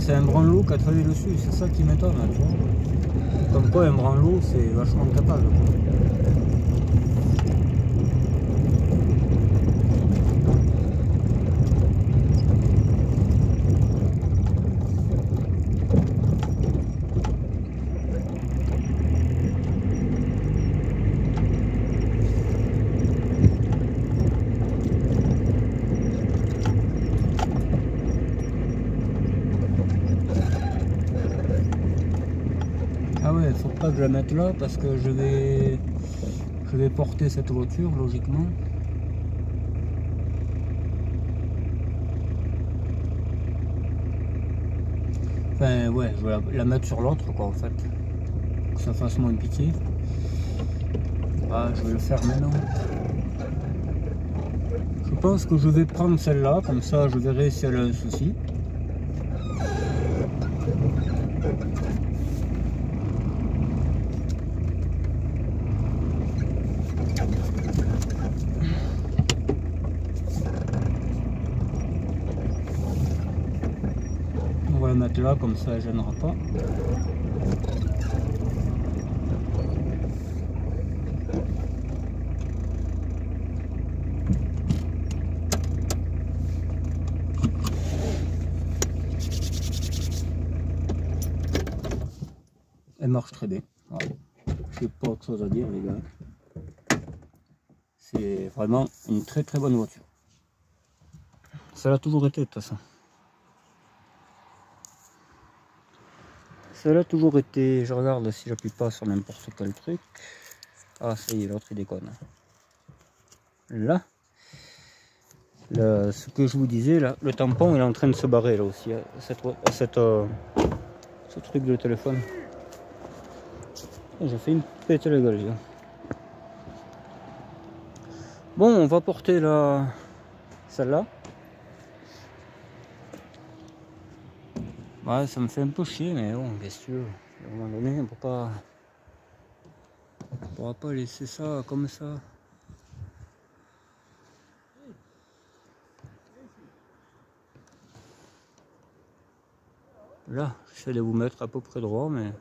C'est un branlot qui a travaillé dessus, c'est ça qui m'étonne, tu vois. Comme quoi un branlot c'est vachement capable. pas que je la mette là parce que je vais porter cette voiture logiquement. Enfin ouais, je vais la mettre sur l'autre quoi en fait. Que ça fasse moins pitié. Ah, je vais le faire maintenant. Je pense que je vais prendre celle-là, comme ça je verrai si elle a un souci. On va la mettre là, comme ça elle ne gênera pas. Elle marche très bien. Voilà. Je n'ai pas autre chose à dire les gars. C'est vraiment une très bonne voiture. Ça l'a toujours été de toute façon. Ça l'a toujours été. Je regarde si j'appuie pas sur n'importe quel truc. Ah ça y est, l'autre il déconne. Là. Ce que je vous disais là, le tampon il est en train de se barrer là aussi. Ce truc de téléphone. J'ai fait une péter la gueule. Bon, on va porter celle-là. Ouais, ça me fait un peu chier, mais bon, qu'est-ce que tu veux. À un moment donné, on pourra pas laisser ça comme ça. Là, j'essaie de vous mettre à peu près droit, mais...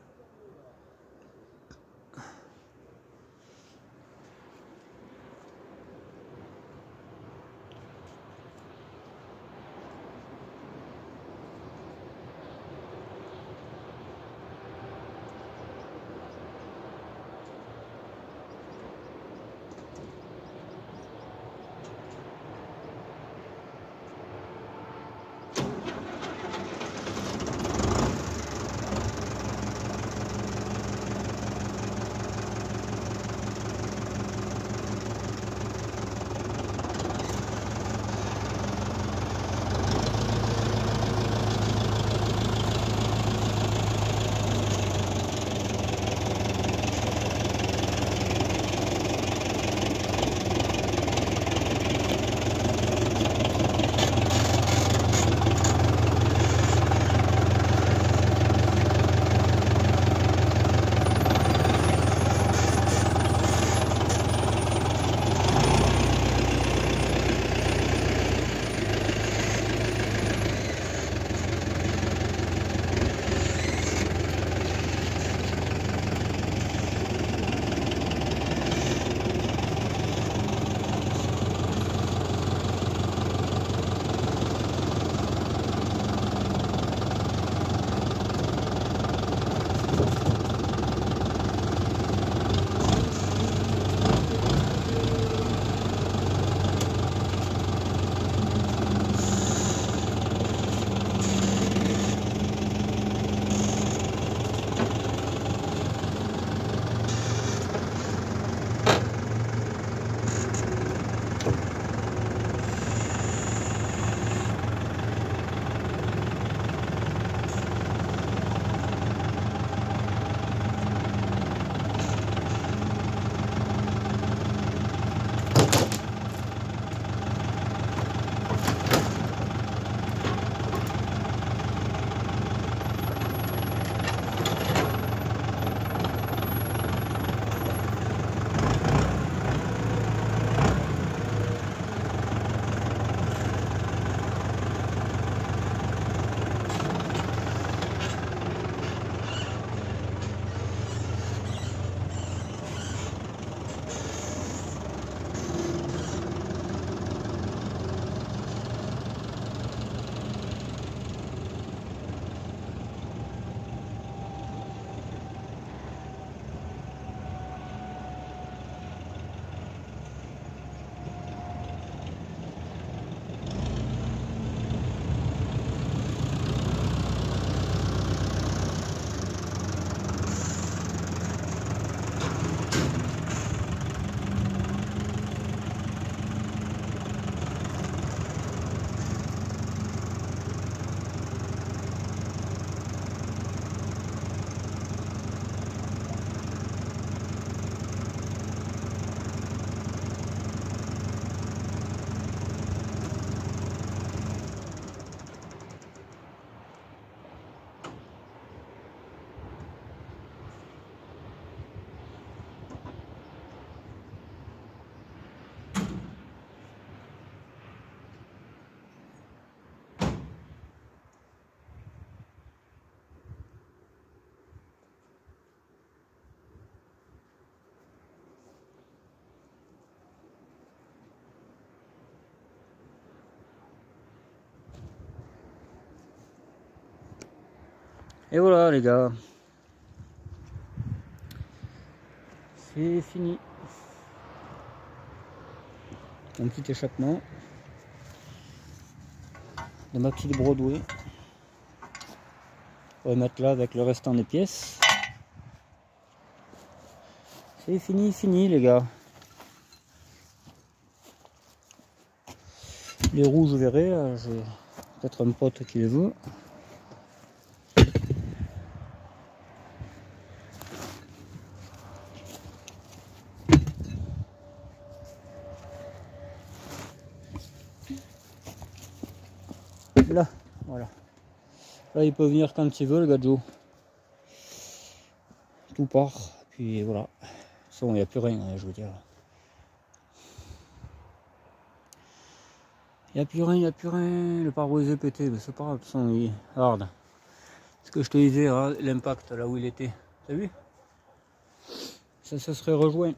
Et voilà les gars. C'est fini. Un petit échappement de ma petite Broadway. On va mettre là avec le restant des pièces. C'est fini les gars. Les rouges je verrai, j'ai peut-être un pote qui les veut. Là, voilà. Là, il peut venir quand il veut, le gadjo. Tout part, puis voilà. Il n'y a plus rien, je veux dire. Il n'y a plus rien. Le pare-brise est pété, mais c'est pas grave. Il est hard. Ce que je te disais, hein, l'impact là où il était. T'as vu? Ça serait rejoint.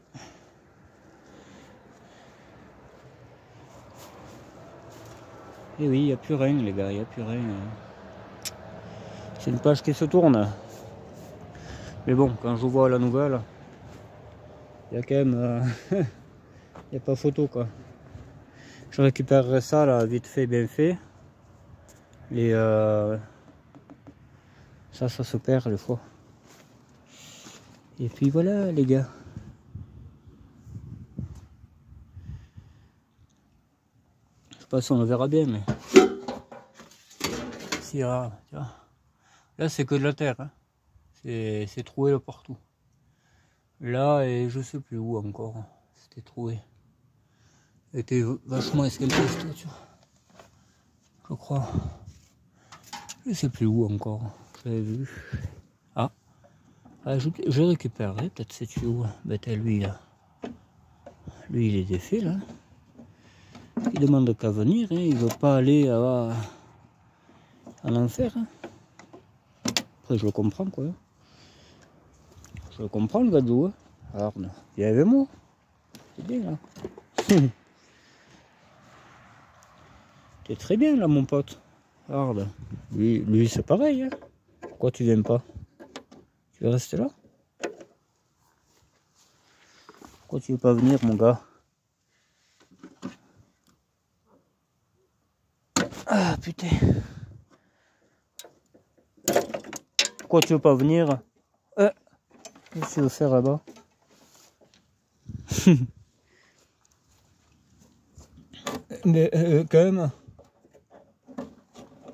Et oui, il n'y a plus rien, les gars, il n'y a plus rien. C'est une page qui se tourne. Mais bon, quand je vois la nouvelle, il y a quand même... il n'y a pas photo, quoi. Je récupérerai ça, là, vite fait, bien fait. Et ça se perd, des fois. Et puis voilà, les gars. Je sais pas si on le verra bien, mais... Si, là, là c'est que de la terre, hein. C'est troué là partout. Là, et je sais plus où encore, c'était troué. Était vachement escampé cette voiture. Je crois. Je sais plus où encore, j'avais vu. Ah, je récupérerai peut-être cette tuyau. Ben, lui, là. Lui, il est défait, là. Il demande qu'à venir, hein. Il veut pas aller en enfer. Hein. Après, je le comprends, quoi. Je le comprends, le gadou. Hein. Alors, viens avec moi. C'est bien, là. T'es très bien, là, mon pote. Regarde. Lui c'est pareil. Hein. Pourquoi tu viens pas? Tu veux rester là? Pourquoi tu veux pas venir, mon gars? Ah, putain. Pourquoi tu veux pas venir? Qu'est-ce que tu veux faire là-bas? Mais quand même.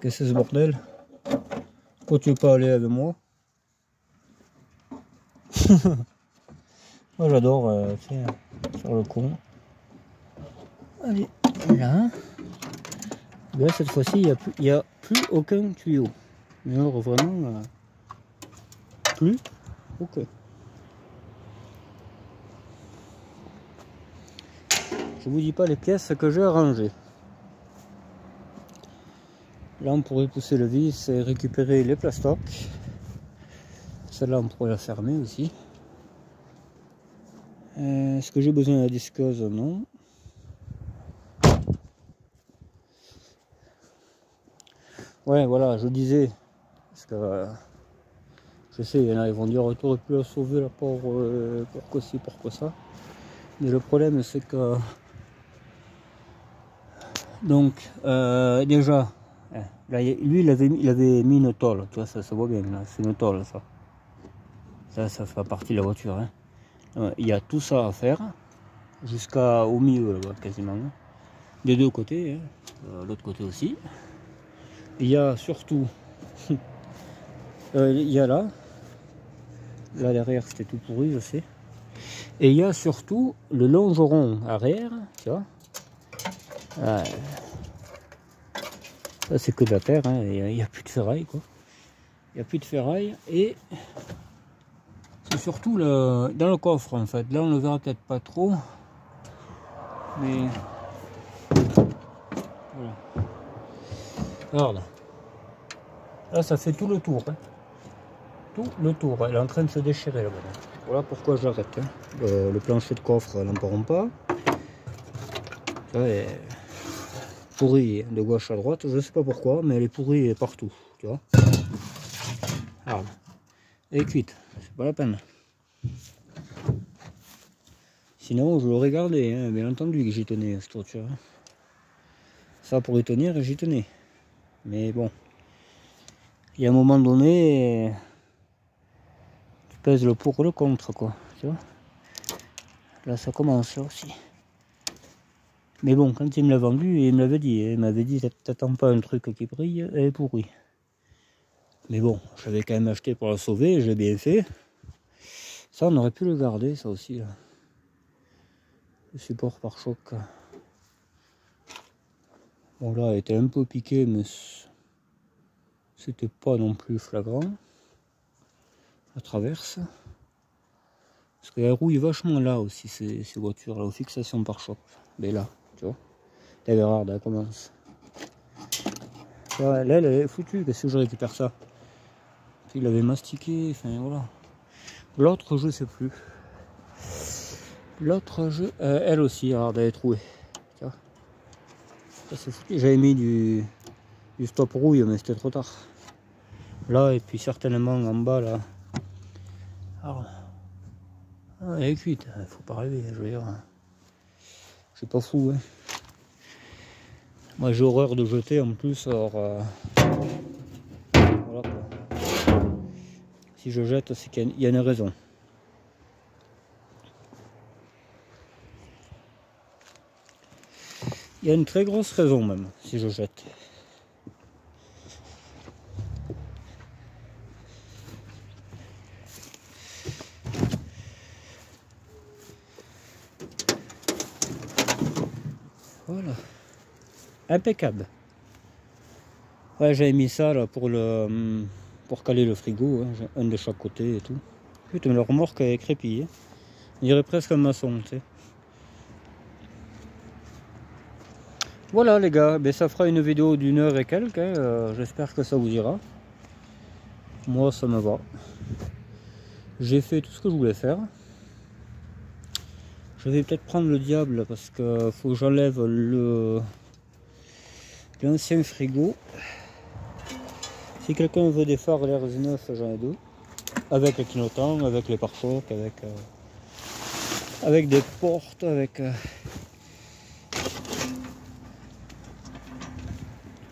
Qu'est-ce que c'est ce bordel? Pourquoi tu veux pas aller avec moi? Moi j'adore faire le con. Allez, là. Là cette fois-ci il n'y a plus aucun tuyau. Mais alors vraiment plus aucun. Je vous dis pas les pièces que j'ai rangées. Là on pourrait pousser le vis et récupérer les plastocs. Celle-là on pourrait la fermer aussi. Est-ce que j'ai besoin de la disqueuse? Non. Ouais voilà, je disais, parce que je sais, il y en a, ils vont dire tu aurais pu la sauver la pauvre, pourquoi ci, pourquoi ça. Mais le problème c'est que donc déjà là, lui il avait mis une tôle, tu vois, ça se voit bien là, c'est une tôle ça fait partie de la voiture, hein. Il y a tout ça à faire jusqu'au milieu là-bas quasiment, des deux côtés, hein. L'autre côté aussi. Il y a surtout il y a là derrière c'était tout pourri, je sais. Et il y a surtout le longeron arrière, tu vois. Ça c'est que de la terre, hein. Il n'y a plus de ferraille, quoi. Il n'y a plus de ferraille et c'est surtout dans le coffre en fait. Là on le verra peut-être pas trop, mais voilà. Regarde. Là ça fait tout le tour, hein. Tout le tour. Elle est en train de se déchirer là-bas. Voilà pourquoi j'arrête. Hein. Le plancher de coffre n'en parlons pas. Ça est pourrie de gauche à droite. Je sais pas pourquoi, mais elle est pourrie partout. Tu vois. Ah, elle est cuite, c'est pas la peine. Sinon, je l'aurais gardé, hein, bien entendu que j'y tenais, cette voiture. Ça, pour y tenir, j'y tenais. Mais bon, il y a un moment donné, tu pèses le pour et le contre, quoi. Tu vois, là, ça commence, là aussi. Mais bon, quand il me l'a vendu, il me l'avait dit. Il m'avait dit, t'attends pas un truc qui brille, elle est pourrie. Mais bon, j'avais quand même acheté pour la sauver, j'ai bien fait. Ça, on aurait pu le garder, ça aussi, là. Le support pare-choc. Bon, là, elle était un peu piquée, mais c'était pas non plus flagrant. La traverse. Parce qu'elle rouille vachement là aussi, ces voitures, là, aux fixations pare-choc. Mais là, tu vois. Elle verra, elle commence. Ouais, là, elle est foutue, qu'est-ce que je récupère ça? Puis il l'avait mastiqué, enfin voilà. L'autre, je sais plus. L'autre, elle aussi, regarde, elle est trouée. Tu vois. Ça, c'est foutu. J'avais mis du stop rouille, mais c'était trop tard. Là, et puis certainement en bas, là. Alors, elle est cuite, faut pas rêver, je veux dire. Je suis pas fou, hein. Moi, j'ai horreur de jeter en plus, alors. Voilà quoi. Si je jette, c'est qu'il y a une raison. Il y a une très grosse raison même, si je jette. Voilà. Impeccable. Ouais, j'avais mis ça là pour caler le frigo, hein, un de chaque côté et tout. Putain, le remorque est crépillé. On dirait presque un maçon, tu sais. Voilà les gars, ben, ça fera une vidéo d'une heure et quelques, hein. J'espère que ça vous ira. Moi ça me va. J'ai fait tout ce que je voulais faire. Je vais peut-être prendre le diable parce que faut que j'enlève l'ancien frigo. Si quelqu'un veut des phares RS9, j'en ai deux. Avec le clignotant, avec les pare-chocs, avec des portes,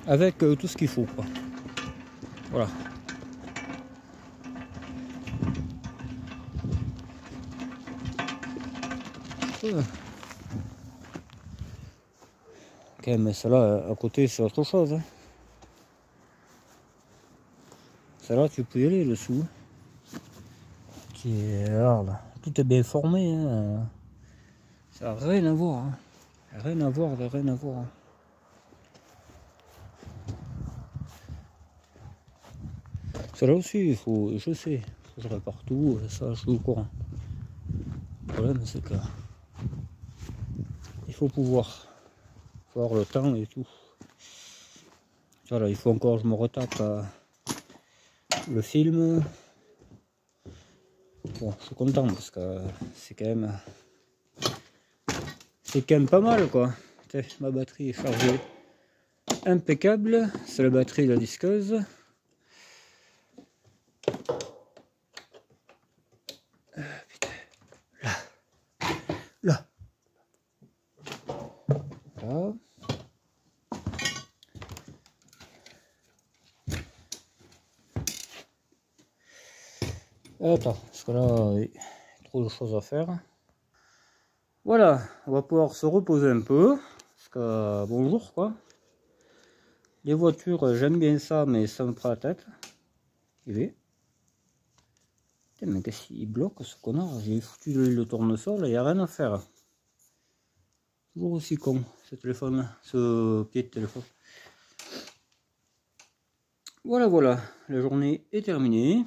avec tout ce qu'il faut, quoi. Voilà. Ok, mais celle-là, à côté, c'est autre chose, hein. Celle-là, tu peux y aller dessous. Regarde, tout est bien formé, hein. Ça n'a rien à voir, hein. Rien à voir, rien à voir. Celle-là aussi, il faut, je sais, faut que je répare tout, ça, je suis au courant. Le problème, c'est que il faut pouvoir avoir le temps et tout. Voilà, il faut encore que je me retape le film. Bon, je suis content parce que c'est quand même pas mal, quoi. Ma batterie est chargée impeccable. C'est la batterie de la disqueuse. Putain. Là. Là. Attends, parce que là, il y a trop de choses à faire. Voilà, on va pouvoir se reposer un peu. Parce que bonjour, quoi. Les voitures, j'aime bien ça, mais ça me prend la tête. Il est. Putain, mais qu'est-ce qu'il bloque, ce connard? J'ai foutu de l'huile de tournesol, il n'y a rien à faire. Toujours aussi con, ce téléphone, ce pied de téléphone. Voilà, voilà, la journée est terminée.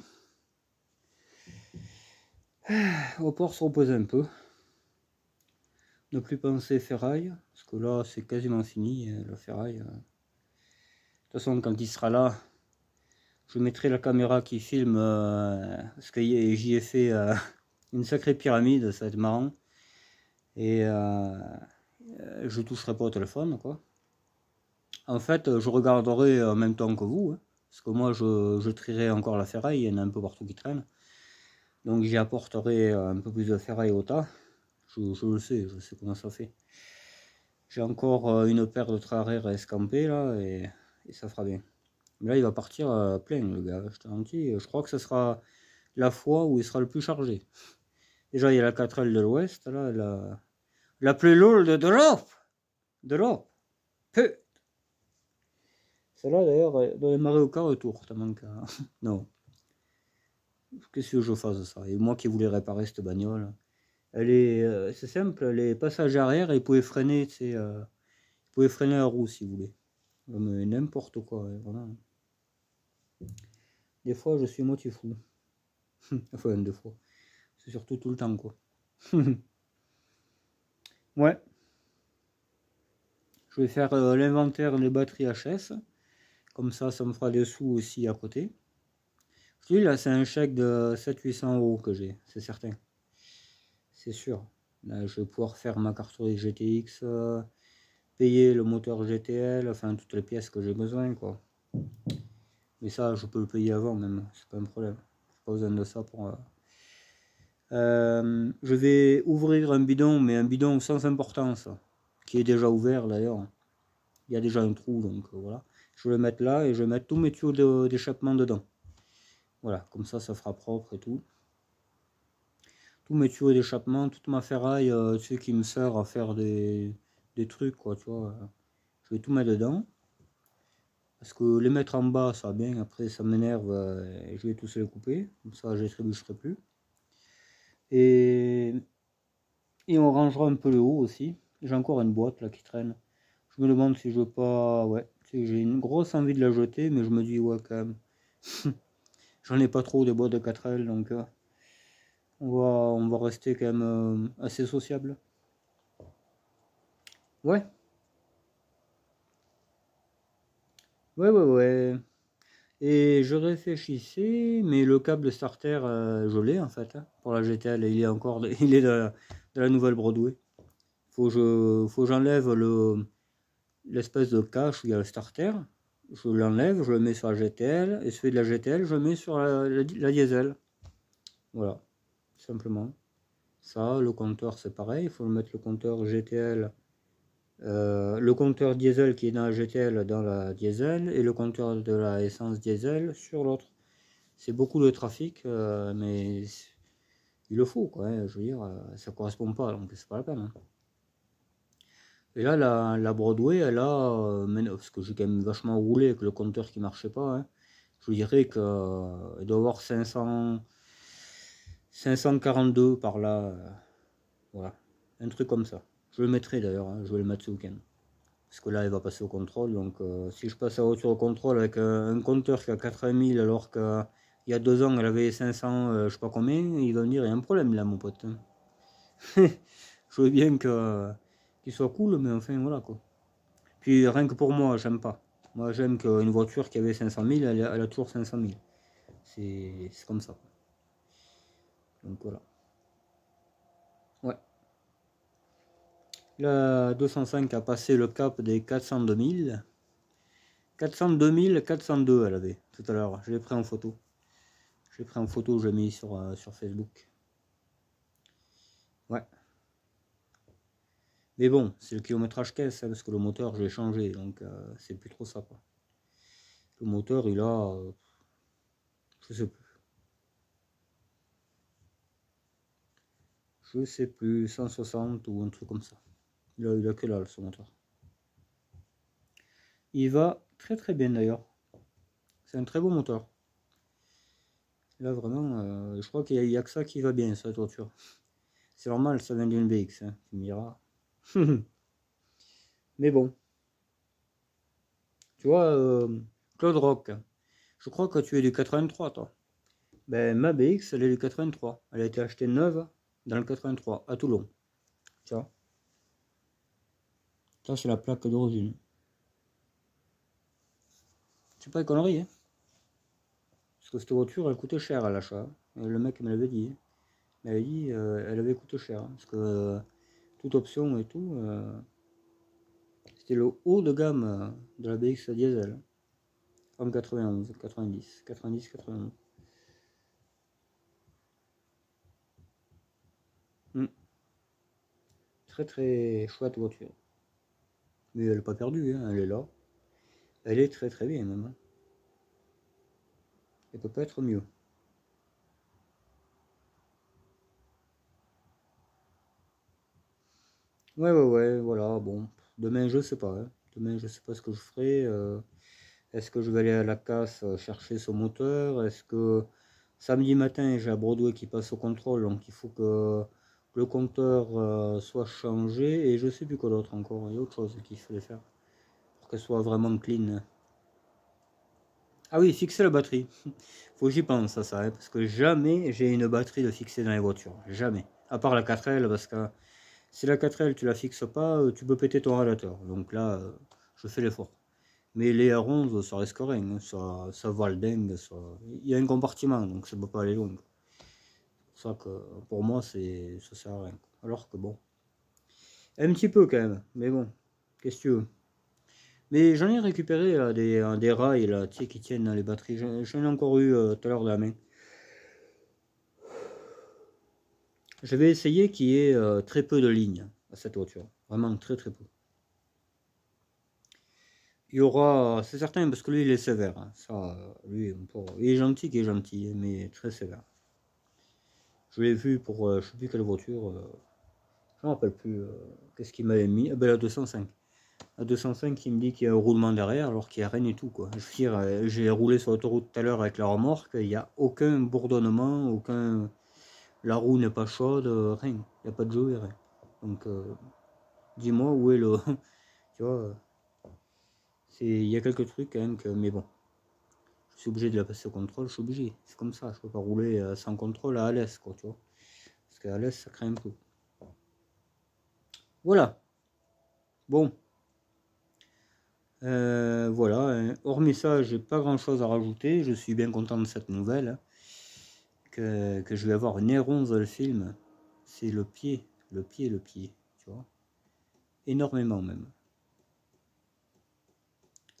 On va pouvoir se reposer un peu. Ne plus penser ferraille, parce que là, c'est quasiment fini, la ferraille. De toute façon, quand il sera là, je mettrai la caméra qui filme, parce que j'y ai fait une sacrée pyramide, ça va être marrant. Et je toucherai pas au téléphone, quoi. En fait, je regarderai en même temps que vous, hein. Parce que moi, je trierai encore la ferraille, il y en a un peu partout qui traîne. Donc j'y apporterai un peu plus de ferraille au tas. Je le sais, je sais comment ça fait. J'ai encore une paire de traits arrière à escamper là, et ça fera bien. Mais là, il va partir plein, le gars, je te garantis. Je crois que ce sera la fois où il sera le plus chargé. Déjà, il y a la 4L de l'Ouest, là, la plus lourde d'Europe. D'Europe. Peu. Celle-là, d'ailleurs, doit démarrer au quart retour, tellement qu'à... Non. Qu'est-ce que je fasse ça? Et moi qui voulais réparer cette bagnole. Elle est... c'est simple, les passages arrière, ils pouvaient freiner, tu sais... ils pouvaient freiner la roue, si vous voulez. Mais n'importe quoi, vraiment. Des fois, je suis moitié fou. Enfin, des fois. C'est surtout tout le temps, quoi. Ouais. Je vais faire l'inventaire des batteries HS. Comme ça me fera des sous aussi à côté. Je dis, là, c'est un chèque de 700-800 € que j'ai, c'est certain. C'est sûr. Là, je vais pouvoir faire ma cartouche GTX, payer le moteur GTL, enfin, toutes les pièces que j'ai besoin, quoi. Mais ça, je peux le payer avant même, c'est pas un problème. J'ai pas besoin de ça pour... je vais ouvrir un bidon, mais un bidon sans importance, qui est déjà ouvert d'ailleurs. Il y a déjà un trou, donc voilà. Je vais le mettre là et je vais mettre tous mes tuyaux d'échappement dedans. Voilà, comme ça fera propre et tout. Tous mes tuyaux d'échappement, toute ma ferraille, tu sais, qui me sert à faire des trucs, quoi, tu vois. Je vais tout mettre dedans. Parce que les mettre en bas, ça va bien, après ça m'énerve, et je vais tous les couper. Comme ça, je les trébucherai plus. Et on rangera un peu le haut aussi. J'ai encore une boîte là qui traîne. Je me demande si je veux pas... Ouais, j'ai une grosse envie de la jeter, mais je me dis, ouais, quand même. J'en ai pas trop des boîtes de 4L, donc on va rester quand même assez sociable. Ouais. Ouais. Et je réfléchissais, mais le câble starter, je l'ai en fait, hein, pour la GTL, il est encore il est de la nouvelle Broadway. Faut que j'enlève l'espèce de cache où il y a le starter. Je l'enlève, je le mets sur la GTL, et celui de la GTL, je le mets sur la diesel. Voilà, simplement. Ça, le compteur, c'est pareil, il faut le mettre le compteur GTL, le compteur diesel qui est dans la GTL dans la diesel, et le compteur de la essence diesel sur l'autre. C'est beaucoup de trafic, mais il le faut, quoi, hein, je veux dire, ça correspond pas, donc c'est pas la peine. Hein. Et là, la Broadway, elle a, parce que j'ai quand même vachement roulé avec le compteur qui marchait pas, hein, je dirais qu'elle doit avoir 542 par là, voilà, un truc comme ça. Je le mettrai d'ailleurs, hein, je vais le mettre ce week-end. Parce que là, il va passer au contrôle, donc si je passe à la voiture au contrôle avec un compteur qui a 80 000 alors qu'il y a 2 ans, elle avait 500, je sais pas combien, il va me dire, il y a un problème là, mon pote. Je veux bien qu'il soit cool, mais enfin, voilà quoi. Puis rien que pour moi, j'aime pas. Moi, j'aime qu'une voiture qui avait 500 000, elle a toujours 500 000. C'est comme ça. Donc voilà. Ouais. La 205 a passé le cap des 402 000. 402 402 elle avait tout à l'heure. Je l'ai pris en photo. Je l'ai pris en photo, je l'ai mis sur Facebook. Ouais. Mais bon, c'est le kilométrage caisse, hein, parce que le moteur, je l'ai changé, donc c'est plus trop ça. Quoi. Le moteur, il a... je sais plus. Je sais plus, 160 ou un truc comme ça. Il a que là, ce moteur. Il va très très bien d'ailleurs. C'est un très beau moteur. Là vraiment, je crois qu'il n'y a que ça qui va bien, cette voiture. C'est normal, ça vient d'une BX, hein, tu me diras. Mais bon. Tu vois, Claude Rock, je crois que tu es du 83, toi. Ben, ma BX, elle est du 83. Elle a été achetée neuve dans le 83, à Toulon. Tu vois. Ça, c'est la plaque d'origine. C'est pas une connerie, hein. Parce que cette voiture, elle coûtait cher à l'achat. Le mec me l'avait dit. Il m'avait dit, elle avait coûté cher. Parce que toute option et tout, c'était le haut de gamme de la BX diesel. En 91, 90, 90, 91. Très très chouette voiture. Mais elle n'est pas perdue, hein, elle est là. Elle est très très bien même. Hein. Elle peut pas être mieux. Ouais, voilà, bon. Demain, je sais pas. Hein. Demain, je sais pas ce que je ferai. Est-ce que je vais aller à la casse chercher ce moteur? Est-ce que samedi matin, j'ai un Broadway qui passe au contrôle, donc il faut que le compteur soit changé. Et je sais plus quoi d'autre encore. Il y a autre chose qu'il fallait faire pour qu'elle soit vraiment clean. Ah oui, fixer la batterie. Faut que j'y pense à ça, hein, parce que jamais j'ai une batterie de fixer dans les voitures. Jamais. À part la 4L, parce que si la 4L tu la fixes pas, tu peux péter ton radiateur. Donc là, je fais l'effort. Mais les R11, ça risque rien. Hein, ça va le dingue. Il y a un compartiment, donc ça ne peut pas aller loin. C'est pour ça que pour moi, ça sert à rien. Alors que bon, un petit peu quand même. Mais bon, qu'est-ce que tu veux. Mais j'en ai récupéré là, des rails là, tu sais, qui tiennent dans les batteries. J'en ai encore eu tout à l'heure de la main. Je vais essayer qu'il y ait très peu de lignes à cette voiture. Vraiment très très peu. Il y aura, c'est certain, parce que lui il est sévère. Hein. Ça, lui, il est gentil qui est gentil, mais très sévère. Je l'ai vu pour, je sais plus quelle voiture, je ne me rappelle plus. Qu'est-ce qu'il m'avait mis? Ah ben la 205. La 205, il me dit qu'il y a un roulement derrière, alors qu'il n'y a rien du tout. Quoi. Je veux dire, j'ai roulé sur l'autoroute tout à l'heure avec la remorque, il n'y a aucun bourdonnement, aucun. La roue n'est pas chaude, rien. Il n'y a pas de jeu et rien. Donc, dis-moi où est le. Tu vois, il y a quelques trucs quand même que. Mais bon, je suis obligé de la passer au contrôle, je suis obligé. C'est comme ça, je peux pas rouler sans contrôle à l'aise, quoi, tu vois. Parce qu'à l'aise, ça craint un peu. Voilà. Bon. Voilà. Hein. Hormis ça, j'ai pas grand chose à rajouter. Je suis bien content de cette nouvelle. Hein, que je vais avoir une R11 le film. C'est le pied. Le pied, le pied. Tu vois. Énormément même.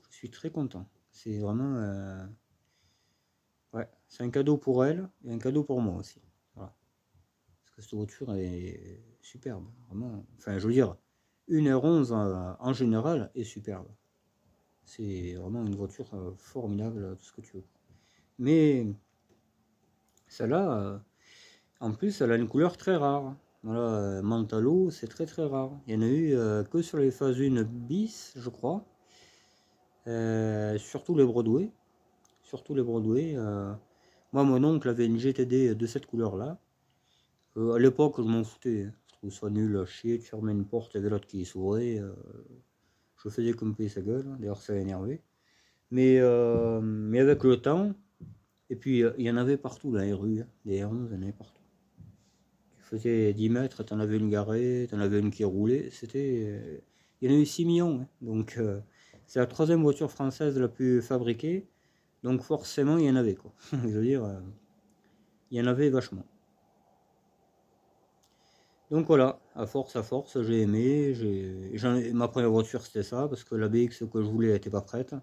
Je suis très content. C'est vraiment. Ouais, c'est un cadeau pour elle et un cadeau pour moi aussi. Voilà. Parce que cette voiture est superbe, vraiment. Enfin, je veux dire, une R11 en général est superbe. C'est vraiment une voiture formidable, tout ce que tu veux. Mais celle-là, en plus, elle a une couleur très rare. Voilà, Mantalo, c'est très très rare. Il y en a eu que sur les phases 1 bis, je crois. Surtout les Broadway. Surtout les Broadway. Moi, mon oncle avait une GTD de cette couleur-là. À l'époque, je m'en foutais. Hein. Je trouve ça nul à chier. Tu fermais une porte, il y avait l'autre qui s'ouvrait. Je faisais comme payer sa gueule. D'ailleurs, ça a énervé. Mais avec le temps, et puis il y en avait partout dans les rues. Hein. Les R11, il y en avait partout. Tu faisais 10 mètres, tu en avais une garée, tu en avais une qui roulait. Il y en a eu 6 millions. Hein. Donc, c'est la troisième voiture française la plus fabriquée. Donc, forcément, il y en avait. Quoi. Je veux dire, il y en avait vachement. Donc voilà, à force, j'ai aimé. Ma première voiture c'était ça, parce que la BX que je voulais n'était pas prête.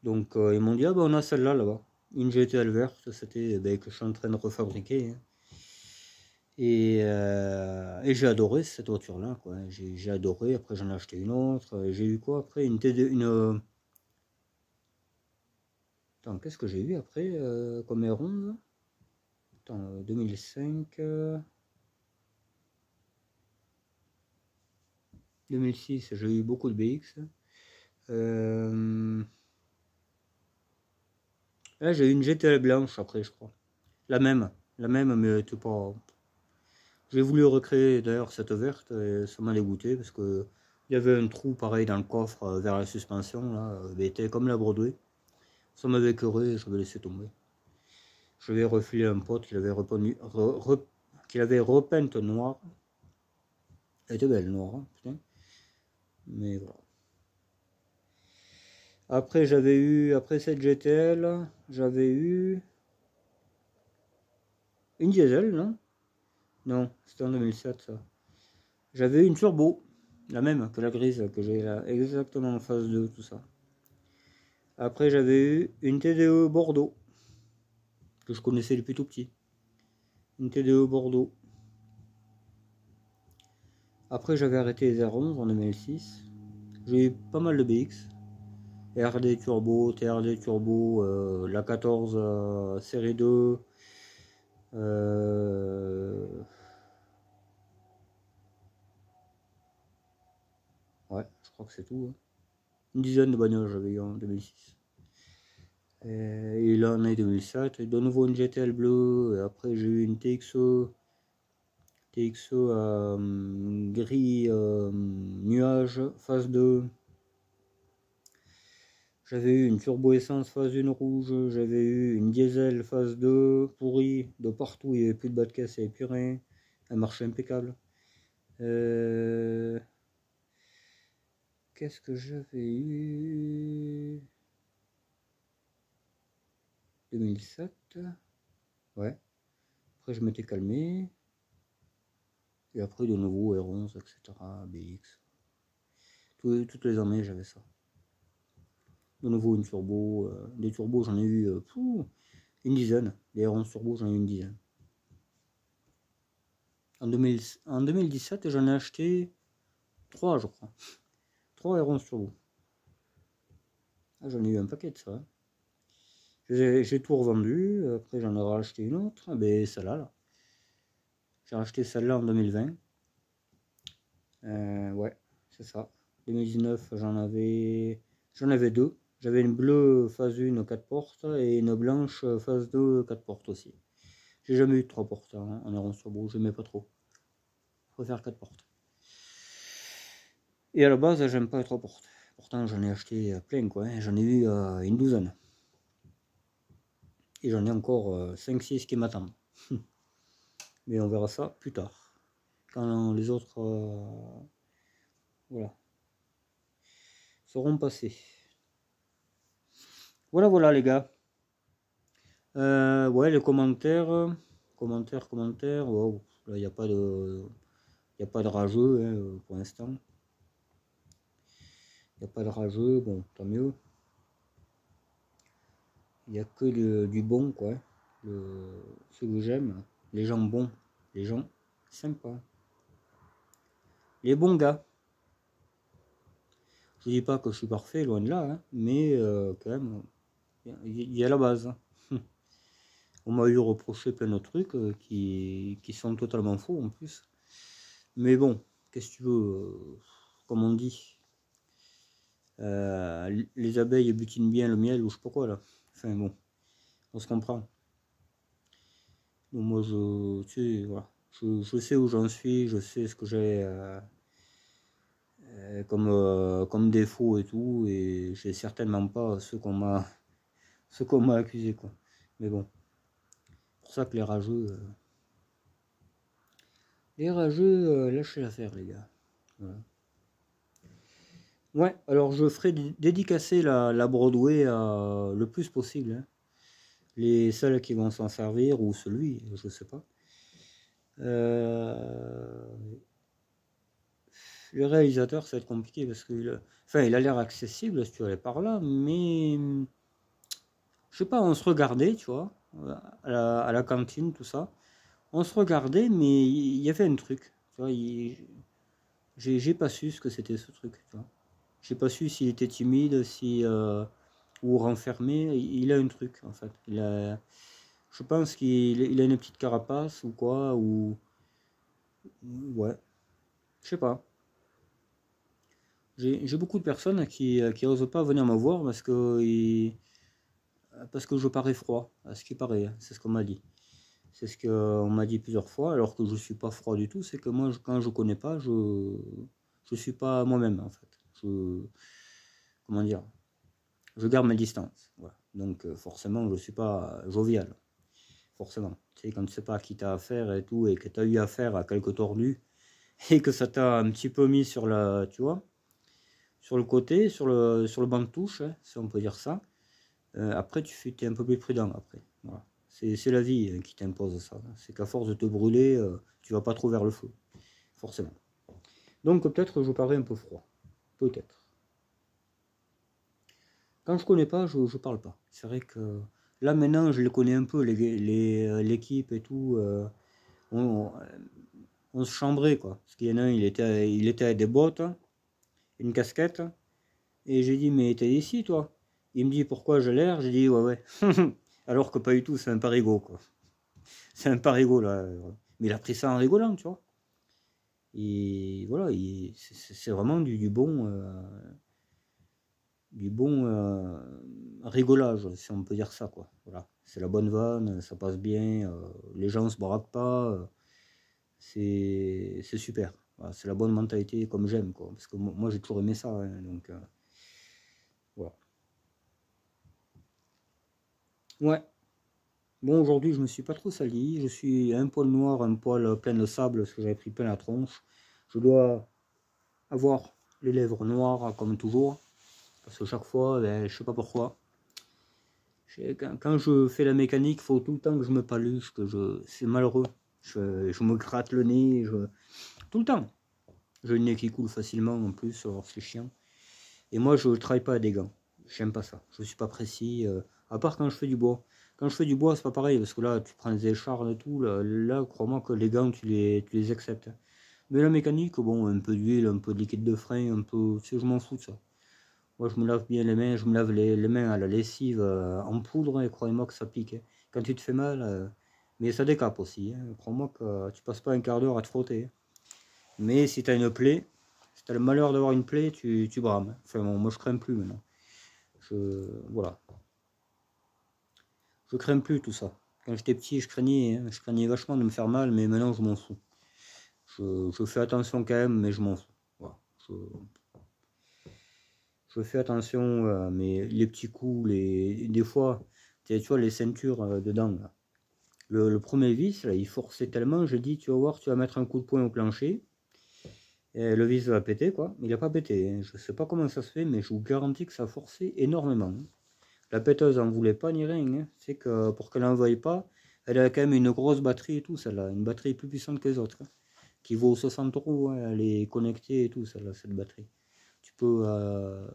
Donc ils m'ont dit, ah ben on a celle-là là-bas. Une GTL verte, c'était ben, que je suis en train de refabriquer. Hein. Et j'ai adoré cette voiture-là. J'ai adoré, après j'en ai acheté une autre. J'ai eu quoi après? Une TD, une. Attends, qu'est-ce que j'ai eu après comme R11? Attends, 2005. 2006, j'ai eu beaucoup de BX. Là, j'ai eu une GTL blanche après, je crois. La même, mais tu pas. J'ai voulu recréer d'ailleurs cette verte et ça m'a dégoûté parce que il y avait un trou pareil dans le coffre vers la suspension là, elle était comme la Broadway. Ça m'avait écœuré et je l'avais laissé tomber. Je vais refiler un pote qui avait repeinte noire. Elle était belle noire, hein, putain. Mais voilà. Après cette GTL, j'avais eu une diesel, non? Non, c'était en 2007 ça. J'avais une turbo, la même que la grise que j'ai là, exactement en phase 2, tout ça. Après, j'avais eu une TDE Bordeaux, que je connaissais depuis tout petit. Une TDE Bordeaux. Après, j'avais arrêté les R11 en 2006. J'ai eu pas mal de BX. RD Turbo, TRD Turbo, la 14 série 2. Ouais, je crois que c'est tout. Hein. Une dizaine de bagnoles j'avais eu en 2006. Et là on est 2007, de nouveau une GTL bleue, et après j'ai eu une TXO gris nuage phase 2. J'avais eu une turbo essence phase 1 rouge, j'avais eu une diesel phase 2 pourrie de partout, il n'y avait plus de bas de caisse, il n'y avait plus rien, elle marchait impeccable. Qu'est-ce que j'avais eu 2007. Ouais. Après, je m'étais calmé. Et après, de nouveau, R11, etc. BX. Toutes les années, j'avais ça. De nouveau, une turbo. Des turbos, j'en ai eu une dizaine. Des R11 turbo, j'en ai eu une dizaine. En 2017, j'en ai acheté 3, je crois. 3 R11 turbo. Ah, j'en ai eu un paquet de ça. Hein. J'ai tout revendu. Après, j'en ai racheté une autre. Ah, ben, celle-là, là. J'ai racheté celle-là en 2020. Ouais, c'est ça. 2019, j'en avais deux. J'avais une bleue phase 1 4 portes et une blanche phase 2 4 portes aussi. J'ai jamais eu de 3 portes hein, en aéron sur brou, j'aimais pas trop. Je préfère 4 portes. Et à la base, j'aime pas les 3 portes. Pourtant, j'en ai acheté plein quoi. Hein. J'en ai eu une douzaine. Et j'en ai encore 5-6 qui m'attendent. Mais on verra ça plus tard. Quand les autres voilà, seront passés. Voilà les gars. Ouais, les commentaires. Wow. Là, il n'y a pas de rageux hein, pour l'instant. Il n'y a pas de rageux, bon, tant mieux. Il n'y a que du bon, quoi. Ce que j'aime, les gens bons, les gens sympas. Les bons gars. Je dis pas que je suis parfait, loin de là, hein, mais quand même, il y a la base. Hein. On m'a eu reproché plein de trucs qui sont totalement faux en plus. Mais bon, qu'est-ce que tu veux, comme on dit, les abeilles butinent bien le miel ou je sais pas quoi là. Enfin bon, on se comprend. Donc moi tu sais, voilà, je sais où j'en suis, je sais ce que j'ai comme défaut et tout, et j'ai certainement pas ce qu'on m'a accusé quoi. Mais bon, pour ça que les rageux lâchez l'affaire les gars. Voilà. Ouais, alors je ferai dédicacer la Broadway le plus possible. Hein. Celles qui vont s'en servir, ou celui, je sais pas. Le réalisateur, ça va être compliqué parce que il a l'air accessible si tu allais par là, mais je sais pas, on se regardait, tu vois, à la cantine, tout ça. On se regardait, mais il y avait un truc, tu vois, j'ai pas su ce que c'était ce truc, tu vois. J'ai pas su s'il était timide, ou renfermé. Il a un truc en fait. Je pense qu'il a une petite carapace ou quoi, ou ouais, je sais pas. J'ai beaucoup de personnes qui osent pas venir me voir parce que je parais froid, à ce qui paraît, hein, c'est ce qu'on m'a dit. C'est ce qu'on m'a dit plusieurs fois, alors que je suis pas froid du tout. C'est que moi, quand je connais pas, je suis pas moi-même en fait. Comment dire, je garde mes distances. Voilà. Donc forcément, je suis pas jovial. Forcément. Tu sais, quand tu sais pas à qui t'as affaire et tout, et que tu as eu affaire à quelques tordus, et que ça t'a un petit peu mis sur tu vois, sur le côté, sur le banc de touche, hein, si on peut dire ça. Après, tu es un peu plus prudent après. Voilà. C'est la vie qui t'impose ça. C'est qu'à force de te brûler, tu vas pas trop vers le feu. Forcément. Donc peut-être je parais un peu froid. Peut-être. Quand je connais pas, je parle pas. C'est vrai que là maintenant je les connais un peu, l'équipe et tout. On, on se chambrait quoi. Parce qu'il y en a un, il était avec des bottes, une casquette. Et j'ai dit, mais t'es ici toi? Il me dit, pourquoi j'ai l'air? J'ai dit, ouais, ouais. Alors que pas du tout, c'est un parigot quoi. C'est un parigot là. Mais il a pris ça en rigolant, tu vois. Et voilà, c'est vraiment du bon rigolage, si on peut dire ça, quoi. Voilà, c'est la bonne vanne, ça passe bien, les gens se braquent pas, c'est super. Voilà, c'est la bonne mentalité comme j'aime, quoi. Parce que moi j'ai toujours aimé ça, hein, donc voilà. Ouais. Bon, aujourd'hui je me suis pas trop sali, je suis un poil noir, un poil plein de sable parce que j'avais pris plein la tronche. Je dois avoir les lèvres noires comme toujours, parce que chaque fois, ben, je sais pas pourquoi. Quand je fais la mécanique, il faut tout le temps que je me paluche, c'est malheureux. Je me gratte le nez, tout le temps. J'ai le nez qui coule facilement en plus, alors c'est chiant. Et moi, je ne travaille pas à des gants. J'aime pas ça. Je suis pas précis, à part quand je fais du bois. Quand je fais du bois, c'est pas pareil, parce que là, tu prends des échardes et tout. Là crois-moi que les gants, tu les acceptes. Mais la mécanique, bon, un peu d'huile, un peu de liquide de frein, un peu. Tu sais, je m'en fous de ça. Moi, je me lave bien les mains, je me lave les mains à la lessive en poudre, et croyez-moi que ça pique, hein. Quand tu te fais mal, mais ça décape aussi, hein. Crois-moi que tu passes pas un quart d'heure à te frotter, hein. Mais si tu as une plaie, si tu as le malheur d'avoir une plaie, tu brames, hein. Enfin, bon, moi, je crains plus maintenant. Voilà. Je crains plus tout ça. Quand j'étais petit, hein, je craignais vachement de me faire mal, mais maintenant, je m'en fous. Je fais attention quand même, mais je m'en fous. Voilà. Je fais attention, mais les petits coups, des fois, tu vois, les ceintures dedans, là. Le premier vis, là, il forçait tellement, je dis, tu vas voir, tu vas mettre un coup de poing au plancher, et le vis va péter, quoi. Il n'a pas pété, hein. Je sais pas comment ça se fait, mais je vous garantis que ça forçait énormément, hein. La péteuse en voulait pas ni rien, hein. C'est que pour qu'elle n'en veuille pas, elle a quand même une grosse batterie et tout, celle-là, une batterie plus puissante que les autres, hein, qui vaut 60 €, hein. Elle est connectée et tout, celle-là, cette batterie. Tu peux, euh,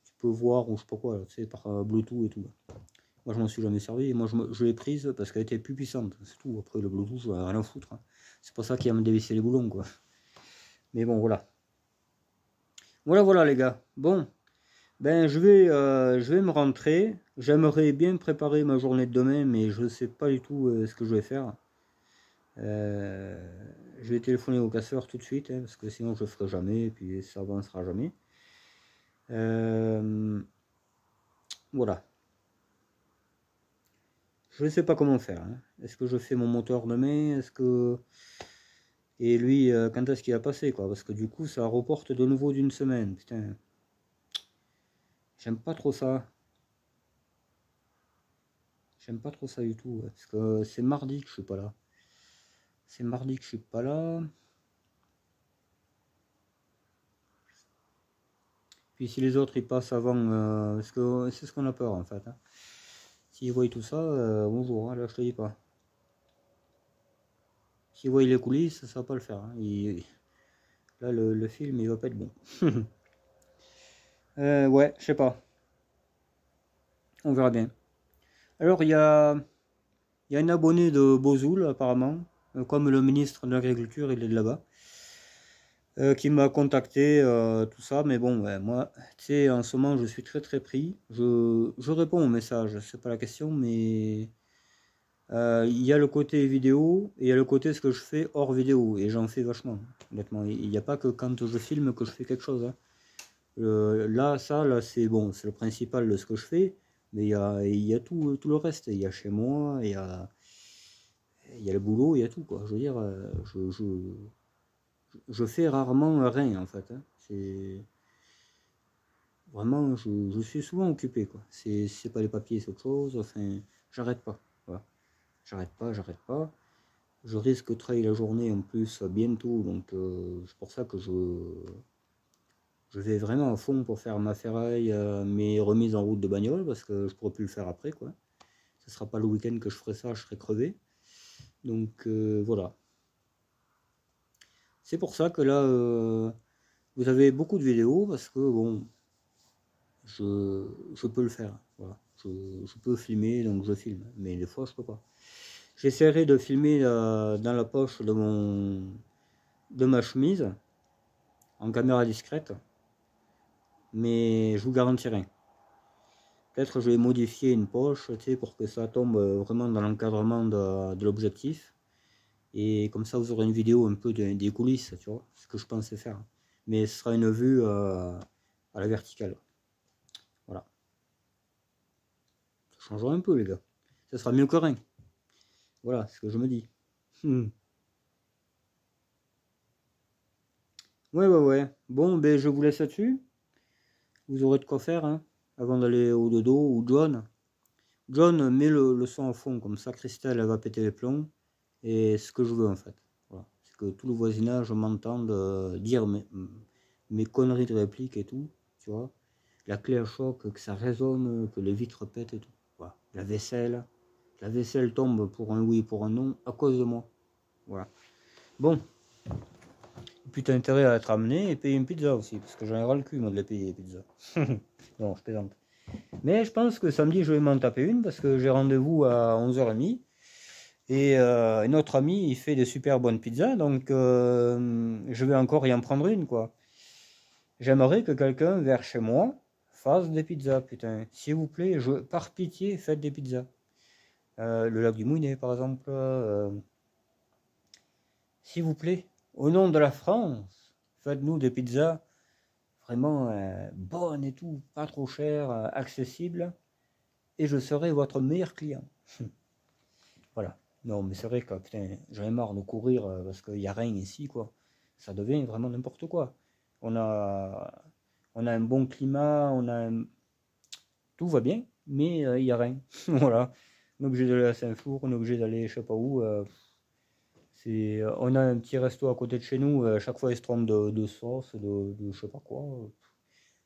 tu peux voir, ou je sais pas quoi, tu sais, par Bluetooth et tout. Moi, je m'en suis jamais servi. Moi, je l'ai prise parce qu'elle était plus puissante. C'est tout. Après, le Bluetooth, j'en ai rien à foutre, hein. C'est pas ça qui va me dévisser les boulons, quoi. Mais bon, voilà. Voilà, les gars. Bon, ben, je vais me rentrer. J'aimerais bien préparer ma journée de demain, mais je sais pas du tout ce que je vais faire. Je vais téléphoner au casseur tout de suite, hein, parce que sinon je le ferai jamais, et puis ça avancera jamais. Voilà. Je ne sais pas comment faire, hein. Est-ce que je fais mon moteur demain? Est-ce que... Et lui, quand est-ce qu'il va passer, quoi? Parce que du coup, ça reporte de nouveau d'une semaine. Putain. J'aime pas trop ça. J'aime pas trop ça du tout, ouais. Parce que c'est mardi que je suis pas là. C'est mardi que je suis pas là. Puis si les autres ils passent avant, parce que c'est ce qu'on a peur en fait, hein. S'ils voient tout ça, bonjour, hein, là je te dis pas. S'ils voient les coulisses, ça va pas le faire, hein. Là le film il va pas être bon. Ouais, je sais pas. On verra bien. Alors il y a un abonné de Bozoul apparemment, comme le ministre de l'Agriculture il est de là-bas, qui m'a contacté, tout ça, mais bon, ouais, moi, tu sais, en ce moment je suis très pris. Je réponds aux messages, c'est pas la question, mais il y a le côté vidéo et il y a le côté ce que je fais hors vidéo, et j'en fais vachement, honnêtement. Il n'y a pas que quand je filme que je fais quelque chose, hein. Là, c'est bon, c'est le principal de ce que je fais, mais il y a tout le reste. Il y a chez moi, il y a le boulot, il y a tout, quoi. Je veux dire, je fais rarement rien, en fait, hein. C'est vraiment, je suis souvent occupé, quoi. C'est pas les papiers, c'est autre chose. Enfin, j'arrête pas. Voilà. J'arrête pas. Je risque de travailler la journée en plus bientôt, donc c'est pour ça que je vais vraiment à fond pour faire ma ferraille, mes remises en route de bagnole, parce que je pourrai plus le faire après, quoi. Ce sera pas le week-end que je ferai ça, je serai crevé. Donc voilà. C'est pour ça que là, vous avez beaucoup de vidéos, parce que bon, je peux le faire. Voilà. Je peux filmer, donc je filme. Mais des fois, je peux pas. J'essaierai de filmer dans la poche de ma chemise, en caméra discrète. Mais je vous garantis rien. Peut-être je vais modifier une poche, tu sais, pour que ça tombe vraiment dans l'encadrement de l'objectif. Et comme ça, vous aurez une vidéo un peu des coulisses, tu vois, ce que je pensais faire. Mais ce sera une vue à la verticale. Voilà. Ça changera un peu, les gars. Ça sera mieux que rien. Voilà, c'est ce que je me dis. Ouais. Bon, ben je vous laisse là-dessus. Vous aurez de quoi faire, hein, avant d'aller au dodo, ou John. John met le son à fond, comme ça Christelle elle va péter les plombs. Et ce que je veux en fait. Voilà. C'est que tout le voisinage m'entende dire mes conneries de réplique et tout. Tu vois. La clé à choc, que ça résonne, que les vitres pètent et tout. Voilà. La vaisselle tombe pour un oui, pour un non, à cause de moi. Voilà. Bon. Puis t'as intérêt à être amené et payer une pizza aussi, parce que j'en ai ras le cul, moi, de les payer, les pizzas. Non, je plaisante. Mais je pense que samedi, je vais m'en taper une, parce que j'ai rendez-vous à 11h30. Et notre ami, il fait des super bonnes pizzas, donc je vais encore y en prendre une, quoi. J'aimerais que quelqu'un, vers chez moi, fasse des pizzas, putain. S'il vous plaît, par pitié, faites des pizzas. Le lac du Mouinet, par exemple. S'il vous plaît, au nom de la France, faites-nous des pizzas vraiment bonnes et tout, pas trop chères, accessibles, et je serai votre meilleur client. Voilà. Non, mais c'est vrai que putain, j'en ai marre de courir parce qu'il n'y a rien ici, quoi. Ça devient vraiment n'importe quoi. On a, on a un bon climat, tout va bien, mais il n'y a rien. Voilà. On est obligé d'aller à Saint-Flour, on est obligé d'aller je sais pas où. On a un petit resto à côté de chez nous, à chaque fois ils se trompent de sauce, de je sais pas quoi.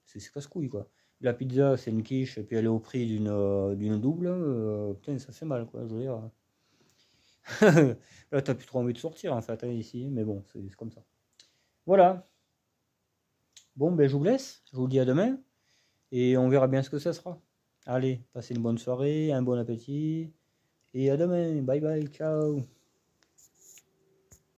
C'est casse-couille, quoi. La pizza, c'est une quiche, et puis elle est au prix d'une double. Putain, ça fait mal, quoi. Je veux dire. Là, t'as plus trop envie de sortir, en fait, hein, ici. Mais bon, c'est comme ça. Voilà. Bon, ben, je vous laisse. Je vous dis à demain. Et on verra bien ce que ça sera. Allez, passez une bonne soirée, un bon appétit. Et à demain. Bye bye, ciao.